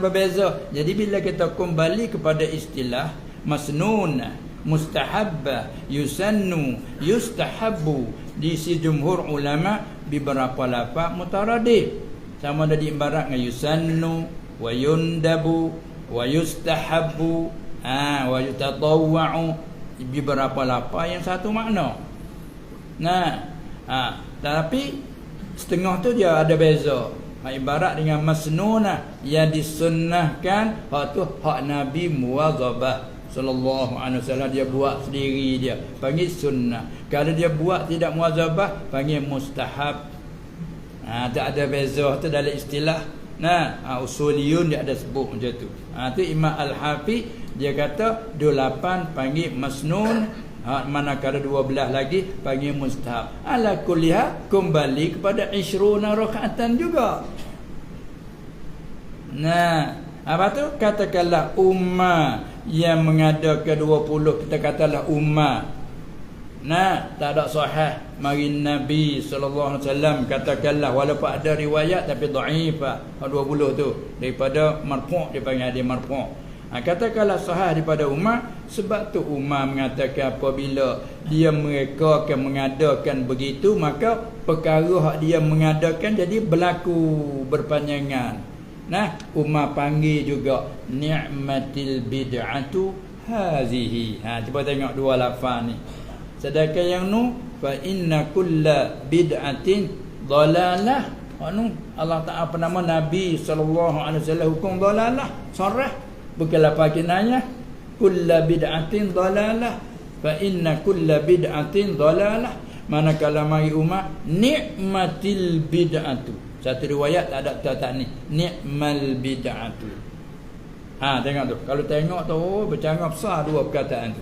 Berbeza. Jadi bila kita kembali kepada istilah masnun, mustahab, yusannu, yustahabu, di si jumhur ulama beberapa lafaz mutaradif, sama ada diibarat dengan yusannu wa yundabu wa yustahabu wa yutatawwa'u, beberapa lafaz yang satu makna. Tapi setengah tu dia ada beza. Ibarat dengan masnunah yang disunnahkan, hak tu hak Nabi muwazabah sallallahu alaihi wasallam, dia buat sendiri, dia panggil sunnah. Kalau dia buat tidak muwazabah, panggil mustahab. Tak ada beza tu dalam istilah. Usuliyun dia ada sebut macam tu. Tu Imam Al-Hafiz dia kata 28 panggil masnun, manakala 12 lagi panggil mustahab. Ala kulliha kembali kepada 20 rakaatan juga. Apa tu? Katakanlah ummah yang mengadakan 20, kita katalah ummah. Tak ada sahih mari Nabi sallallahu alaihi wasallam, katakanlah walaupun ada riwayat tapi dhaifah 20 tu daripada marfu', dia panggil dia marfu'. Katakanlah sahih daripada ummah, sebab tu ummah mengatakan apabila mereka akan mengadakan begitu, maka perkara hak dia mengadakan jadi berlaku berpanjangan. Ummah panggil juga ni'matil bid'atu hazihi. Cuba tengok dua lafaz ni. Sedangkan yang nu fa inna kulla bid'atin dhalalah. Allah Ta'ala apa nama Nabi sallallahu alaihi wasallam hukum dhalalah sarah, bukan lafaz kinayah. Kulla bid'atin dhalalah, fa inna kulla bid'atin dhalalah. Manakala mari ummah ni'matil bid'atu, satu riwayat tak ada tak ni, ni'mal bid'atu. Tengok tu. Kalau tengok tu bercanggah besar dua perkataan tu.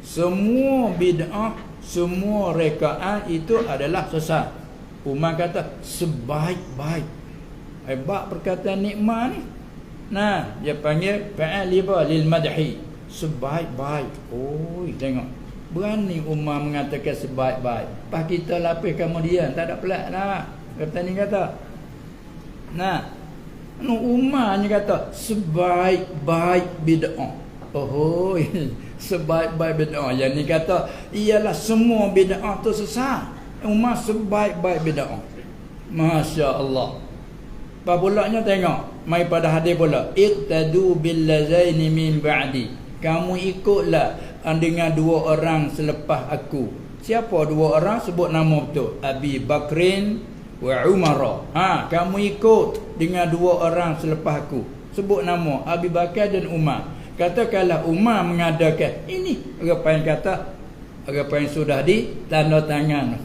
Semua bid'ah, semua rekaat itu adalah sesat. Umar kata sebaik-baik. Hebat perkataan nikmat ni. Dia panggil fa'al lil madhi, sebaik-baik. Tengok. Berani Umar mengatakan sebaik-baik. Pas kita lapis kemudian tak ada pelat lah. Kata ni kata. Umar ni kata sebaik-baik bid'ah. Sebaik-baik bid'ah. Yang ni kata ialah semua bid'ah tu sesat. Umar sebaik-baik bid'ah. Masya Allah. Apa pulaknya tengok. Mai pada hadis pula. Iqtadu bil lazaini min ba'di. Kamu ikutlah dengan dua orang selepas aku. Siapa dua orang? Sebut nama betul. Abi Bakrin wa Umar. Kamu ikut dengan dua orang selepas aku. sebut nama Abu Bakar dan Umar. Katakanlah Umar mengadakan ini, apa yang kata apa yang sudah ditandatangan.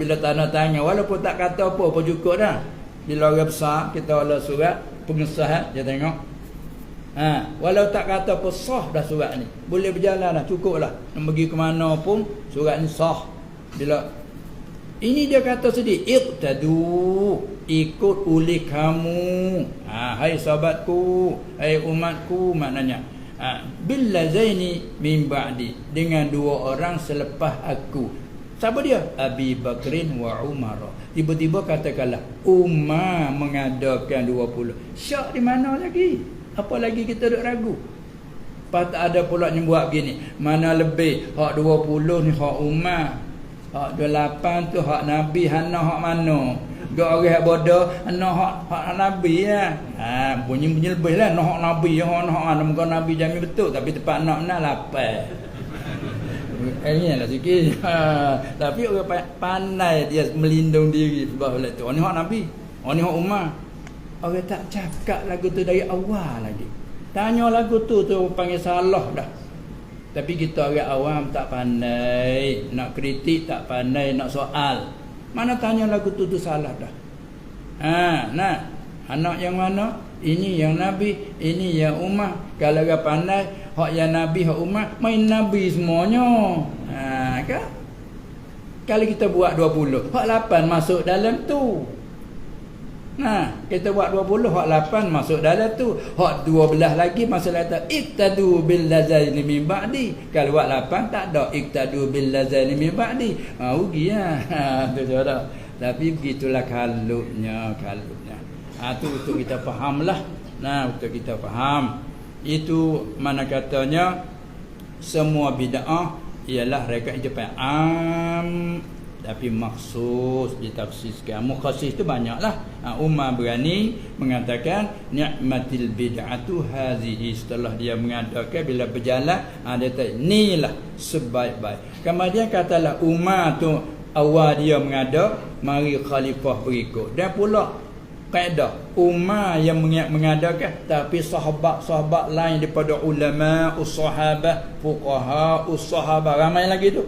Bila tanda tangan walaupun tak kata apa cukup dah. Bila orang besar kita ada surat pengesahan dia tengok. Walau tak kata apa sah dah surat ni. Boleh berjalan dah, cukup lah. Nak pergi ke mana pun surat ni sah. Bila ini dia kata sedih, iqtadu, ikut oleh kamu. Hai sahabatku, hai umatku, maknanya billazaini min ba'di, dengan dua orang selepas aku. Siapa dia? Abi Bakrin wa Umar. Tiba-tiba katakanlah Umar mengadakan 20. Syak di mana lagi? Apa lagi kita duk ragu? Pas tak ada pula yang buat begini. Mana lebih hak 20 ni hak Umar, hak 28 tu hak Nabi, hana hak mana? Dua orang hak bodoh, hana hak Nabi ya. Bunyi lebih lah hak Nabi, hak muka Nabi jamin betul, tapi tempat nak 8. Ini lah sikit. Tapi orang pandai dia melindung diri sebab oleh tu. Ni hak Nabi, ni hak Umar. Orang tak cakap lagu tu dari awal lagi. Tanya lagu tu panggil salah dah. Tapi kita orang awam tak pandai nak kritik, tak pandai nak soal. Mana tanya lagu tu salah dah. Nah, anak yang mana? Ini yang Nabi, ini yang Umar. Kalau orang pandai, hak yang Nabi, hak Umar, main Nabi semuanya. Kan? Kalau kita buat 20, hak 8 masuk dalam tu. Kita buat 20, hak 8 masuk dalam tu. Hak 12 lagi masuk dalam tu. Iqtadu bil lazaini min ba'di. Kalau buat 8 tak ada iqtadu bil lazaini min ba'di. Rugi tu saudara. Tapi begitulah kalutnya. Tu untuk kita fahamlah. Untuk kita faham. Itu mana katanya semua bid'ah ialah reka Jepang tapi maksus ditafsirkan. Mukhasis tu banyaklah. Umar berani mengatakan ni'matil bid'atu hazihi, setelah dia mengatakan bila berjalan dia kata inilah sebaik-baik. Kemudian katalah Umar tu awal dia mengada, mari khalifah berikut. Dan pula kaedah Umar yang mengadakan, tapi sahabat-sahabat lain daripada ulama ussahabah, fuqaha ussahabah ramai lagi tu.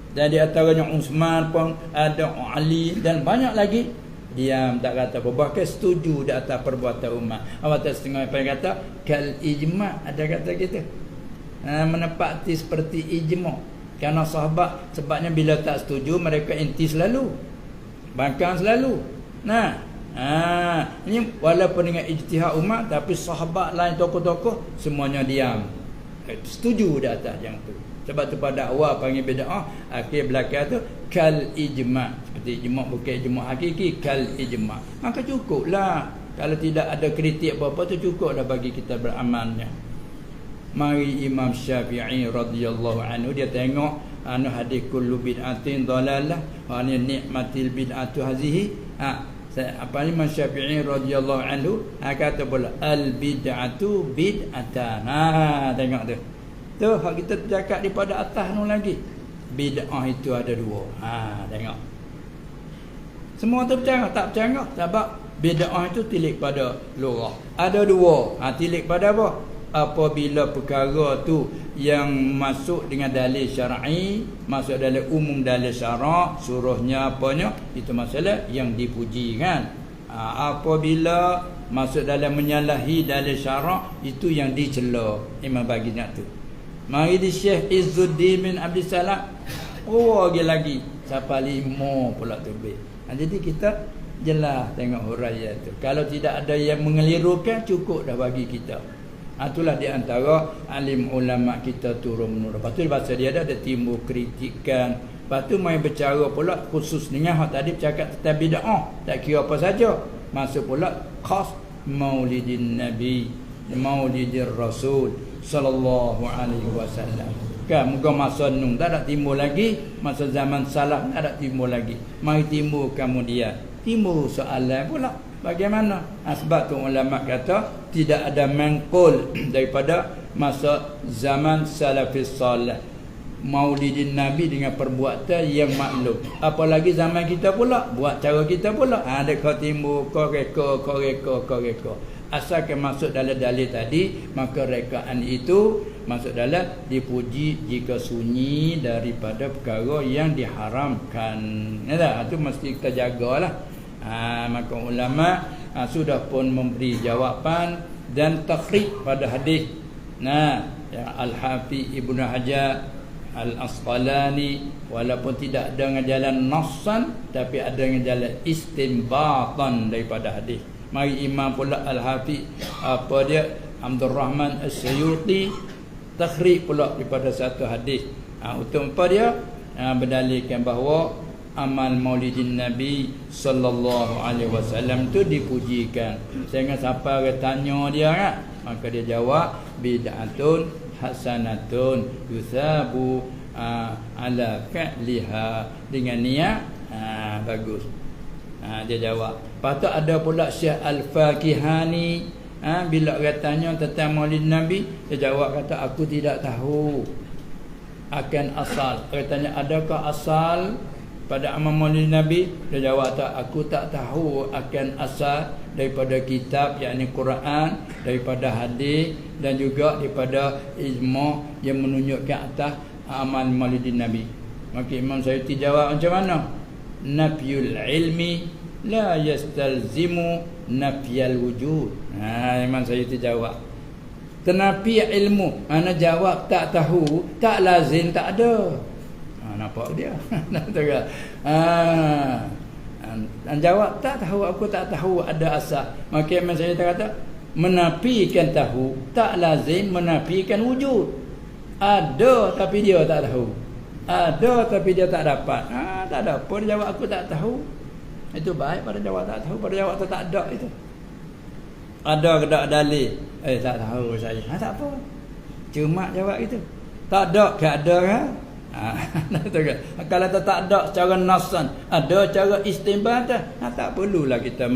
Dan di antaranya Uthman pun ada, Ali dan banyak lagi diam tak kata apa, bahkan setuju di atas perbuatan Umar. Awak setengah apa yang kata kal ijma', ada kata kita menepati seperti ijma'. Kerana sahabat sebabnya bila tak setuju mereka inti selalu, bangkang selalu. Ini walaupun dengan ijtihad Umar, tapi sahabat lain tokoh-tokoh semuanya diam, setuju di atas yang tu. Sebab tu pada awal panggil bid'ah, akhir belakang tu kal ijma'. Seperti ijma' bukan ijma' hakiki, kal ijma'. Maka cukuplah. Kalau tidak ada kritik apa-apa tu cukuplah bagi kita beramalnya. Mari Imam Syafi'i radhiyallahu anhu, dia tengok hadis kullu bid'atin dalalah wa ni'matil bid'atu hazihi. Imam Syafi'i radhiyallahu anhu kata pula al bid'atu bid'atan. Tengok tu. Tu hak kita cakap daripada atas tu lagi. Bid'ah itu ada dua. Tengok. Semua tu percaya tak percaya sebab bid'ah itu tilik pada lurah. Ada dua. Tilik pada apa? Apabila perkara tu yang masuk dengan dalil syar'i, masuk dalam umum dalil syarak, suruhnya apanya, itu masalah yang dipuji kan. Apabila masuk dalam menyalahi dalil syarak, itu yang dicela. Imam bagi nak tu. Mari di Syekh Izzuddin bin Abdul Salam. Lagi siapa 5 pula tu. Jadi kita jelas tengok huraian tu. Kalau tidak ada yang mengelirukan, cukup dah bagi kita. Itulah di antara alim ulama kita turun-menurun. Lepas tu bahasa dia ada timbul kritikan. Lepas tu main bercara pula khusus dengan hak tadi bercakap tentang bid'ah. Tak kira apa saja. Masuk pula khas maulidin Nabi, maulidir Rasul sallallahu alaihi wasallam. Kan moga masa nun tak ada timbul lagi, masa zaman salaf tak ada timbul lagi. Mari timbul kemudian. Timbul soalan pula. Bagaimana? Sebab tu ulama kata tidak ada mangkul daripada masa zaman salafis salih maulidin Nabi dengan perbuatan yang maklum. Apalagi zaman kita pula buat cara kita pula. Ada kau timbul kau reka. asalkan masuk dalam dalil tadi, maka rekaan itu masuk dalam dipuji jika sunyi daripada perkara yang diharamkan. Ya, itu mesti kita jagalah. Maka ulama sudah pun memberi jawapan dan takhrij pada hadis. Al-Hafiz Ibnu Hajar Al-Asqalani, walaupun tidak ada dengan jalan nassan, tapi ada dengan jalan istinbatan daripada hadis. Mari Imam pula Al-Hafiz Abdul Rahman As-Suyuti takhrij pula daripada satu hadis. Untuk apa dia? Berdalilkan bahawa amal maulidin Nabi sallallahu alaihi wasallam tu dipujikan. Sehingga siapa orang tanya dia kan, maka dia jawab bid'atun hasanatun yusabu ala fi'liha, dengan niat bagus. Dia jawab. Lepas tu ada pula Syekh Al-Fakihani, bila orang tanya tentang maulid Nabi, dia jawab kata aku tidak tahu akan asal. Orang tanya adakah asal pada amal maulid Nabi, dia jawab tak, aku tak tahu akan asal daripada kitab, yakni Quran, daripada hadis dan juga daripada ijma' yang menunjukkan atas amal maulid Nabi. Maka Imam Suyuti jawab macam mana? Nafyul ilmi la yastalzimu nafyal wujud. Imam Suyuti jawab, tenapi ilmu, mana jawab tak tahu, tak lazim tak ada. Nampak dia. Dan jawab tak tahu, aku tak tahu ada asal. Maka Imam Suyuti kata menafikan tahu tak lazim menafikan wujud. Ada tapi dia tak tahu, ada tapi dia tak dapat. Tak ada apa, dia jawab aku tak tahu. Itu baik pada jawab tak tahu, pada jawab tak ada itu. Ada ke tak dalil? Tak tahu saya. Tak apa, cuma jawab itu. Tak ada ke ada kan? Kalau tak ada secara nasan, ada cara istinbat, tak perlulah kita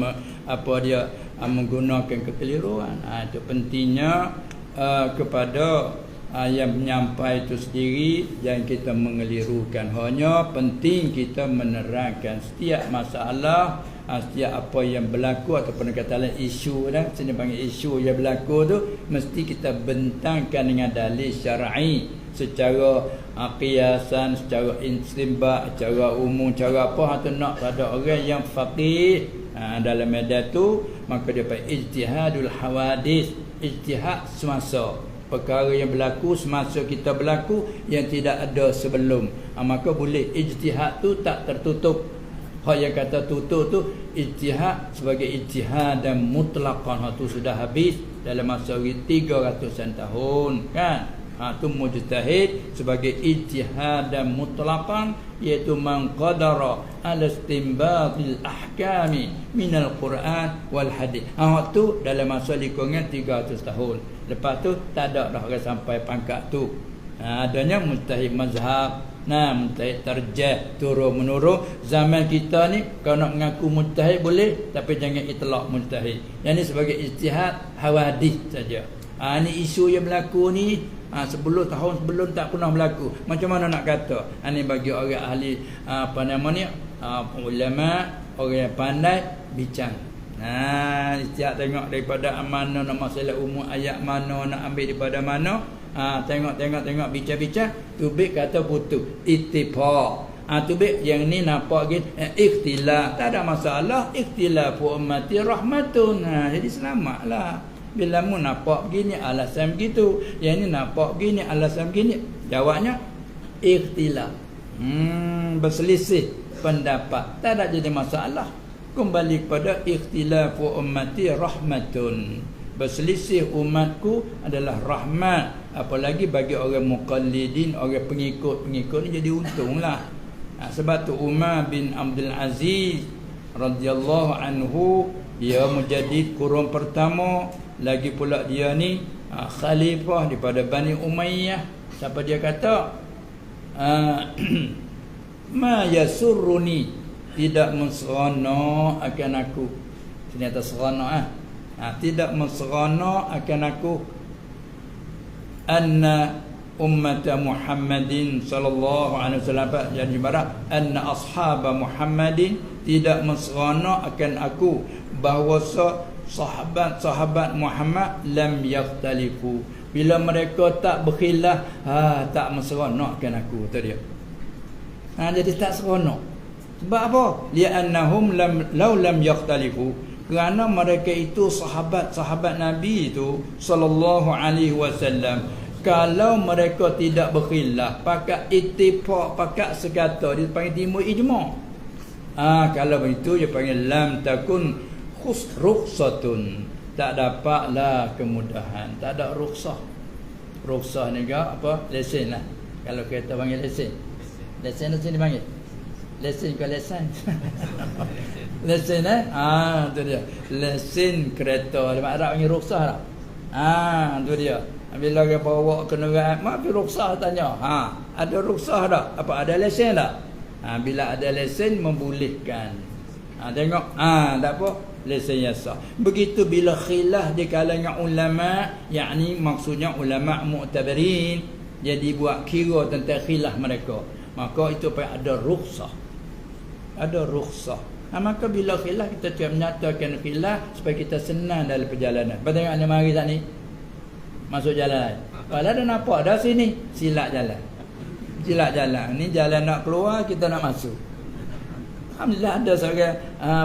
menggunakan kekeliruan. Itu pentingnya kepada yang menyampai itu sendiri, jangan kita mengelirukan. Hanya penting kita menerangkan setiap masalah, setiap apa yang berlaku ataupun kata isu dah, sini panggil isu yang berlaku tu, mesti kita bentangkan dengan dalil syar'i secara qiyasan, secara istinbat, secara umum, cara apa atau nak ada orang yang faqih dalam medan tu, maka dia panggil ijtihadul hawadis, ijtihad semasa perkara yang berlaku semasa kita berlaku yang tidak ada sebelum. Maka boleh ijtihad tu tak tertutup. Hak yang kata tutup tu ijtihad sebagai ijtihad dan mutlaqan, hak tu sudah habis dalam masa 300-an tahun kan. Tu mujtahid sebagai ijtihad dan mutlaqan, iaitu man qadara ala istinbatil ahkami minal Quran wal hadis. Tu dalam masa lingkungan 300 tahun. Lepas tu tak ada dah orang sampai pangkat tu. Adanya mujtahid mazhab, mujtahid tarjih, turun menurun. Zaman kita ni kalau nak mengaku mujtahid boleh, tapi jangan itlaq mujtahid. Yang ni sebagai ijtihad hawadis saja. Ni isu yang berlaku ni 10 tahun sebelum tak pernah berlaku. Macam mana nak kata? Ini bagi orang ahli ulama, orang yang pandai bincang. Ijtihad tengok daripada mana nak masalah umum, ayat mana nak ambil daripada mana. Tengok bincang-bincang, tubik kata putus ittifaq. Tubik yang ni nampak gitu ikhtilaf, tak ada masalah. Ikhtilafu ummati rahmatun. Jadi selamatlah. Bila mu nampak begini alasan begitu, yang ni nampak begini alasan begini, jawabnya ikhtilaf. Berselisih pendapat, tak ada jadi masalah. Kembali kepada ikhtilafu ummati rahmatun. Berselisih umatku adalah rahmat. Apalagi bagi orang muqallidin, orang pengikut-pengikut ni jadi untunglah. Sebab tu Umar bin Abdul Aziz radhiyallahu anhu, dia menjadi kurun pertama. Lagi pula dia ni khalifah daripada Bani Umayyah. Siapa dia kata? Ma yasurruni, tidak menseronok akan aku. Ternyata seronok tidak menseronok akan aku. Anna ummat Muhammadin sallallahu alaihi wasallam, jadi ibarat anna ashab Muhammadin, tidak menseronok akan aku bahawa sahabat Muhammad lam yakhtalifu. Bila mereka tak berkhilaf, tak meseronokkan aku tu dia. Jadi tak seronok. Sebab apa? Li'annahum lam yakhtalifu. Kerana mereka itu sahabat-sahabat Nabi itu sallallahu alaihi wasallam. Kalau mereka tidak berkhilaf, pakat ittifaq, pakat sekata, dia panggil timbul ijma'. Kalau begitu dia panggil lam takun rukhsatun. Tak dapatlah kemudahan, tak ada rukhsah. Rukhsah ni ke apa? Lesen lah. Kalau kita panggil lesen. Lesen tu dipanggil. Lesen ke lesen? Lesen tu dia. Lesen kereta. Dia Arab panggil rukhsah tak? Tu dia. Bila dia bawa kenderaan, maaf rukhsah tanya. Ada rukhsah tak? Apa ada lesen tak? Bila ada lesen membolehkan. Tengok. Tak apa. Lesen yang sah. Begitu bila khilaf di kalangan ulama, yakni maksudnya ulama mu'tabarin, jadi buat kira tentang khilaf mereka, maka itu pun ada rukhsah. Ada rukhsah. Maka bila khilaf kita cuba menyatakan khilaf supaya kita senang dalam perjalanan. Tengok anda mari tak ni? Masuk jalan. Kalau ada nampak dah sini, silap jalan. Silap jalan. Ni jalan nak keluar, kita nak masuk. Alhamdulillah ada seorang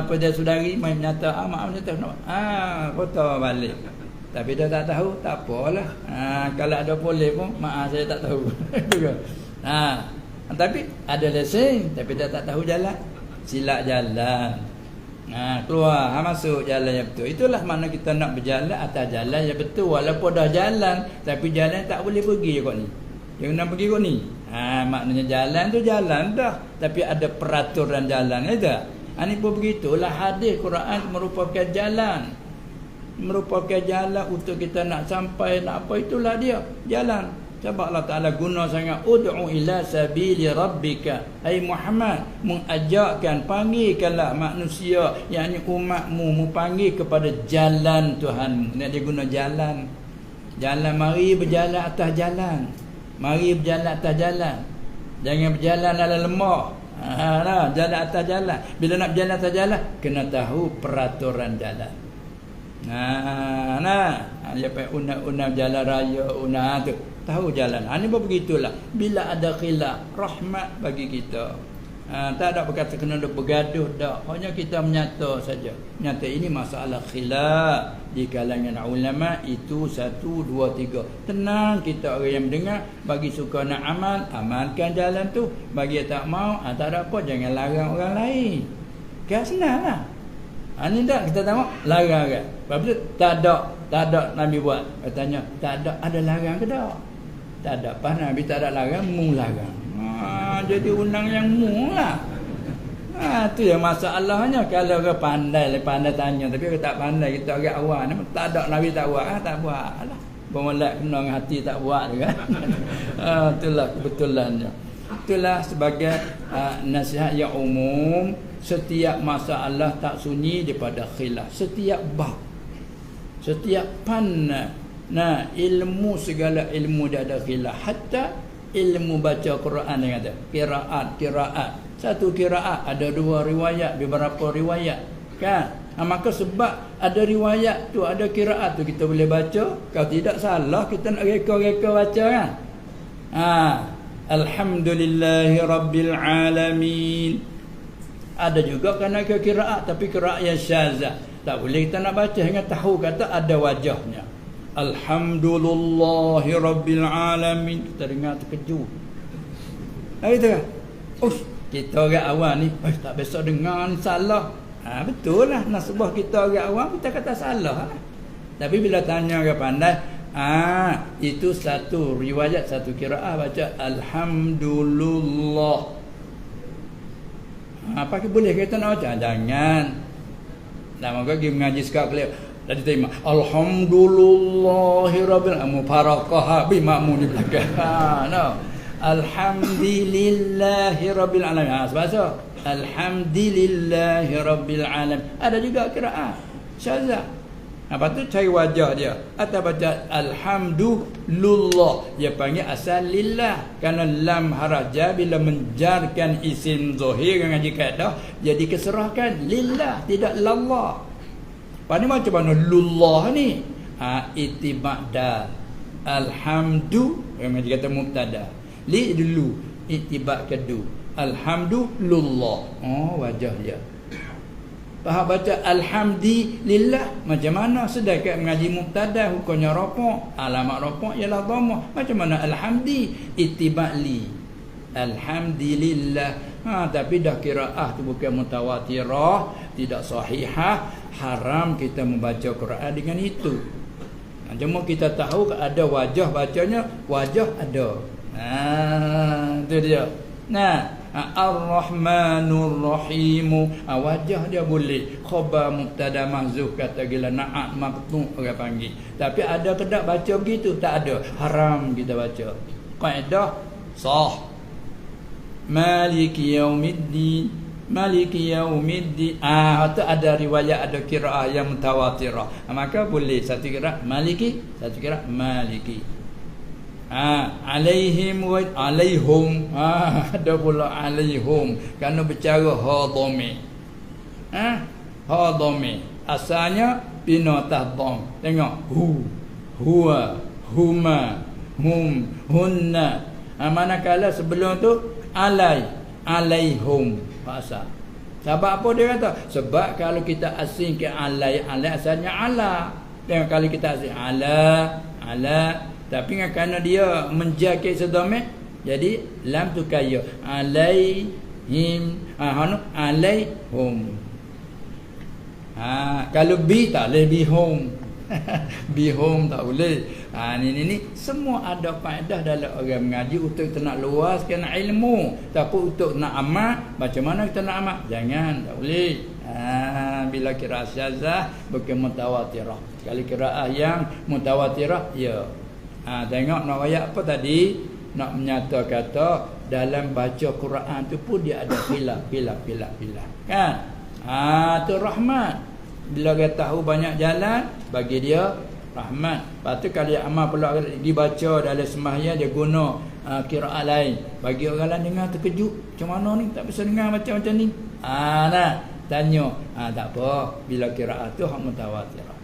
pada saudari main menyata, maaf menyata, kota balik. Tapi dia tak tahu, tak apalah. Kalau ada boleh pun, maaf saya tak tahu. Tapi ada lesen, tapi dia tak tahu jalan. Silap jalan. Keluar, masuk jalan yang betul. Itulah makna kita nak berjalan atas jalan yang betul. Walaupun dah jalan, tapi jalan tak boleh pergi kot ni. Yang nak pergi kot ni. Maknanya jalan tu jalan dah, tapi ada peraturan jalan ada. Ini pun begitulah, hadis Quran merupakan jalan. Merupakan jalan untuk kita nak sampai, nak apa, itulah dia jalan. Sebab Allah Ta'ala guna sangat, ud'u ila sabili rabbika. Hai Muhammad, mengajakkan, panggilkanlah manusia, yakni umatmu, panggil kepada jalan Tuhan. Dia guna jalan. Jalan, mari berjalan atas jalan. Mari berjalan atas jalan. Jangan berjalan dalam lemah. Jalan atas jalan. Bila nak berjalan atas jalan, kena tahu peraturan jalan. Dia pakai undang-undang jalan raya, undang tu. Tahu jalan. Ini pun begitulah. Bila ada khilaf, rahmat bagi kita. Tak ada berkata kena bergaduh dah. Hanya kita menyata saja. Menyata ini masalah khilaf di kalangan ulama, itu 1, 2, 3. Tenang kita orang yang mendengar, bagi suka nak amal, amalkan jalan tu. Bagi yang tak mau, tak ada apa, jangan larang orang lain. Kan senanglah. Ini tak kita tengok larang kan. Sebab tu tak ada Nabi buat. Katanya tak ada larang ke tak? Tak ada. Pas Nabi tak ada larang, mu larang. Jadi undang yang mu lah. Tu yang masalahnya. Kalau orang pandai tanya, tapi orang tak pandai, kita agak awal, tak ada Nabi tak buat, tak buat lah. Pemelak kena dengan hati tak buat kan. Itulah kebetulannya. Itulah sebagai nasihat yang umum. Setiap masalah tak sunyi daripada khilaf. Setiap bab, setiap panna. Ilmu, segala ilmu dia ada khilaf. Hatta ilmu baca Quran yang ada kiraat. Satu kiraat ada 2 riwayat, beberapa riwayat kan. Maka sebab ada riwayat tu, ada kiraat tu, kita boleh baca. Kalau tidak salah, kita nak reka-reka baca kan. Alhamdulillahi Rabbil Alamin. Ada juga kena ke kiraat, tapi kiraat yang syazah. Tak boleh kita nak baca hingga tahu kata ada wajahnya. Alhamdulillahi Rabbil Alamin. Kita dengar terkejut. Itu kan? Kita orang awam ni tak biasa dengar ni, salah. Betul lah. Nasbah kita orang awam, kita kata salah lah. Tapi bila tanya orang pandai, itu satu riwayat, satu kiraat baca Alhamdulillah. Apakah boleh kita nak baca? Jangan. Dah maka pergi mengaji sekarang beliau dah diterima Alhamdulillahi Rabbil Alamin. Mubarakah bi makmu di belakang. Alhamdulillahi Rabbil Alamin. Sebab Alhamdulillahi Rabbil Alamin. Ada juga kiraat syazah. Lepas tu cari wajah dia. Atau baca Alhamdulillah. Dia panggil asal lillah. Kerana lam haraf jar bila menjarkan isim zahir dengan kaedah, jadi keserahkan lillah, tidak lallah. Pada macam mana lullah ni? Ittiba' dal. Alhamdu yang dia kata mubtada. Li dulu, ittiba' kadu. Alhamdulillah. Oh, wajah dia. Faham baca alhamdulillah macam mana? Sedangkan mengaji mubtada hukumnya rafa', alamat rafa' ialah dhammah. Macam mana alhamdi ittiba' li. Alhamdulillah. Tapi dah qiraah tu bukan mutawatirah, tidak sahihah, haram kita membaca Quran dengan itu. Cuma kita tahu ada wajah bacanya, wajah ada. Itu dia. Ar-Rahmanur Rahim. Wajah dia boleh. Khabar mubtada mahzuf kata gila na'at maqtu' orang panggil. Tapi ada ke tak baca begitu? Tak ada. Haram kita baca. Kaedah sah. Maliki yaumiddin. Maliki yaumiddin. Itu ada riwayat, ada qiraah yang mutawatirah. Maka boleh satu qiraah maliki, satu qiraah maliki. Alaihim wa alaihum. Ada pula alaihum kerana bercara ha dhamir. Ha dhamir. Asalnya bina atas dham. Tengok huwa, huma, hum, hunna. Manakala sebelum tu alaihum asal. Sebab apa dia kata? Sebab kalau kita asing ke alai asalnya ala. Tengok kalau kita asing ala. Tapi kerana dia menjaga sedamai, jadi lam tu kaya alaihim. Alaihum. Kalau bi tak boleh bihum. Bihum tak boleh. Ni semua ada faedah dalam orang mengaji untuk kita nak luaskan ilmu. Tapi untuk nak amat, macam mana kita nak amat? Jangan, tak boleh. Bila qiraah syazah bukan mutawatirah. Kalau qiraah yang mutawatirah, ya. Tengok nak ayat apa tadi? Nak menyata kata dalam baca Quran tu pun dia ada khilaf. Kan? Tu rahmat. Bila dia tahu banyak jalan, bagi dia rahmat. Lepas tu kalau amal pula dibaca dalam sembahyang, dia guna qiraat lain. Bagi orang lain dengar terkejut. Macam mana ni? Tak bisa dengar macam ni. Tanya. Tak apa. Bila qiraat tu hak mutawatirah.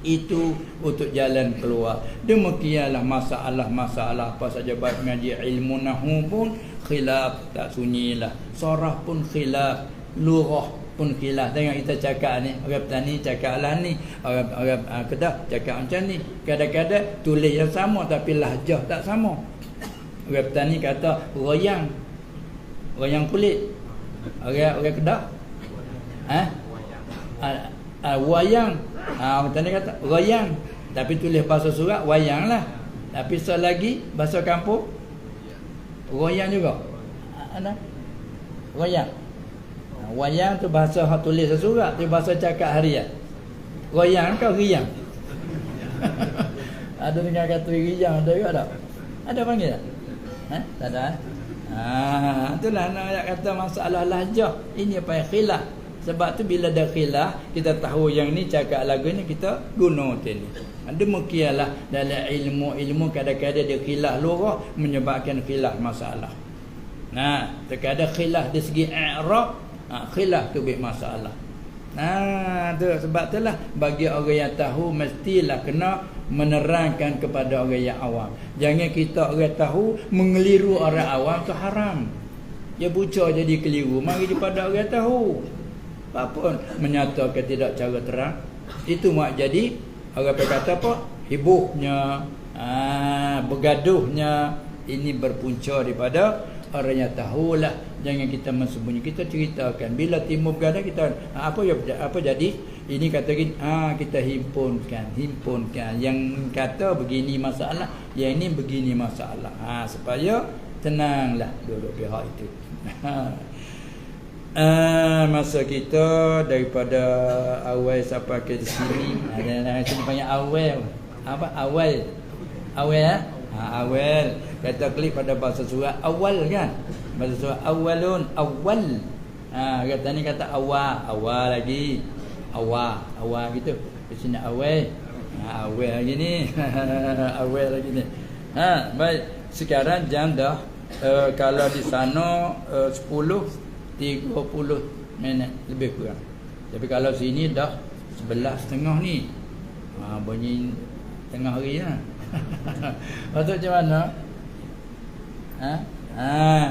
Itu untuk jalan keluar. Demikianlah masalah-masalah apa saja baik mengaji ilmu nahwu pun khilaf, tak sunyilah. Sarah pun khilaf, lughah pun khilaf. Tengok kita cakap ni, orang petani cakap lah ni, orang Kedah cakap macam ni. Kadang-kadang tulis yang sama tapi lahjah tak sama. Orang petani kata royang kulit. Orang Kedah wayang. Orang petani kata royang, tapi tulis bahasa surat wayang lah. Tapi selagi bahasa kampung royang juga. Royang. Wayang tu bahasa hak tulis surat, tu bahasa cakap harian. Royang kau riang. Ada dengar kata riang ada juga tak? Ada panggil tak? Tak ada. Itulah nak kata masalah lahjah. Ini apa yang khilaf. Sebab tu bila ada khilaf, kita tahu yang ni cakap lagu ni kita guna macam ni. Demikianlah dalam ilmu kadang-kadang dia khilaf lughah menyebabkan khilaf masalah. Terkadang khilaf dari segi i'rab, khilaf tu masalah. Tu sebab itulah bagi orang yang tahu mestilah kena menerangkan kepada orang yang awam. Jangan kita orang tahu mengeliru orang awam, tu haram. Dia bucah jadi keliru. Mari daripada orang tahu. Apapun menyatakan tidak cara terang, itu mak jadi orang berkata apa? Hibuhnya, bergaduhnya. Ini berpunca daripada orang yang tahulah. Jangan kita mensembunyi, kita ceritakan. Bila timbul bergaduh kita apa jadi? Ini kata kita himpunkan. Yang kata begini masalah, yang ini begini masalah. Supaya tenanglah duduk pihak itu. Masa kita daripada awal sampai ke sini, ada sini panggil awal. Apa awal? Awal. Kata klik pada bahasa surat awal kan? Bahasa surat awalun, awal. Kata ni kata awal lagi. Awal gitu. Di sini awal. Awal lagi ni. Awal lagi ni. Baik. Sekarang jam dah kalau di sana 10:30 minit lebih kurang. Tapi kalau sini dah 11.30 ni. Bunyi tengah hari lah. Patut macam mana?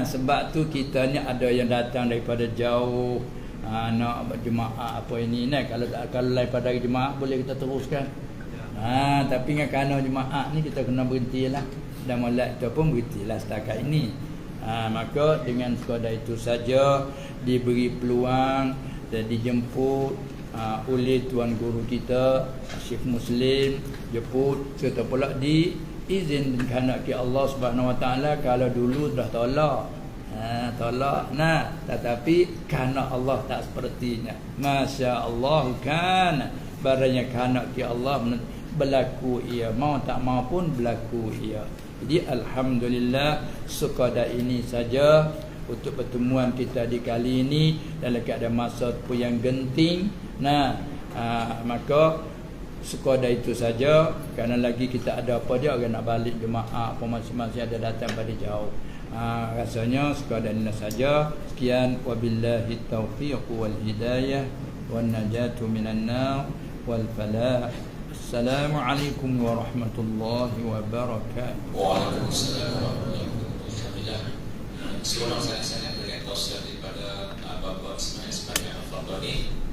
Sebab tu kita ni ada yang datang daripada jauh, nak berjemaah apa ini ni. Kalau daripada jemaah boleh kita teruskan. Tapi dengan kerana jemaah ni kita kena berhentilah. Dan mulai kita pun berhentilah setakat ini. Maka dengan sekadar itu saja diberi peluang dan dijemput oleh tuan guru kita Syekh Muslim, jemput serta pula diizin kerana Allah Subhanahu Wa Taala. Kalau dulu dah tolak tetapi kerana Allah tak sepertinya, masya-Allah kan barangnya kerana Allah berlaku ia, mau tak mau pun berlaku ia. Jadi alhamdulillah sekadar ini saja untuk pertemuan kita di kali ini dalam keadaan masa yang genting. Maka sekadar itu saja, kerana lagi kita ada apa dia orang nak balik jemaah apa masing-masing ada datang pada jauh. Rasanya sekadar ini saja. Sekian, wabillahi taufiq wal hidayah wan najatu minan nar wal falah. Assalamualaikum warahmatullahi wabarakatuh. Waalaikumsalam warahmatullahi wabarakatuh. Seorang saya dengan tausiah daripada Bapak Ismail sebagai Al-Fadhani.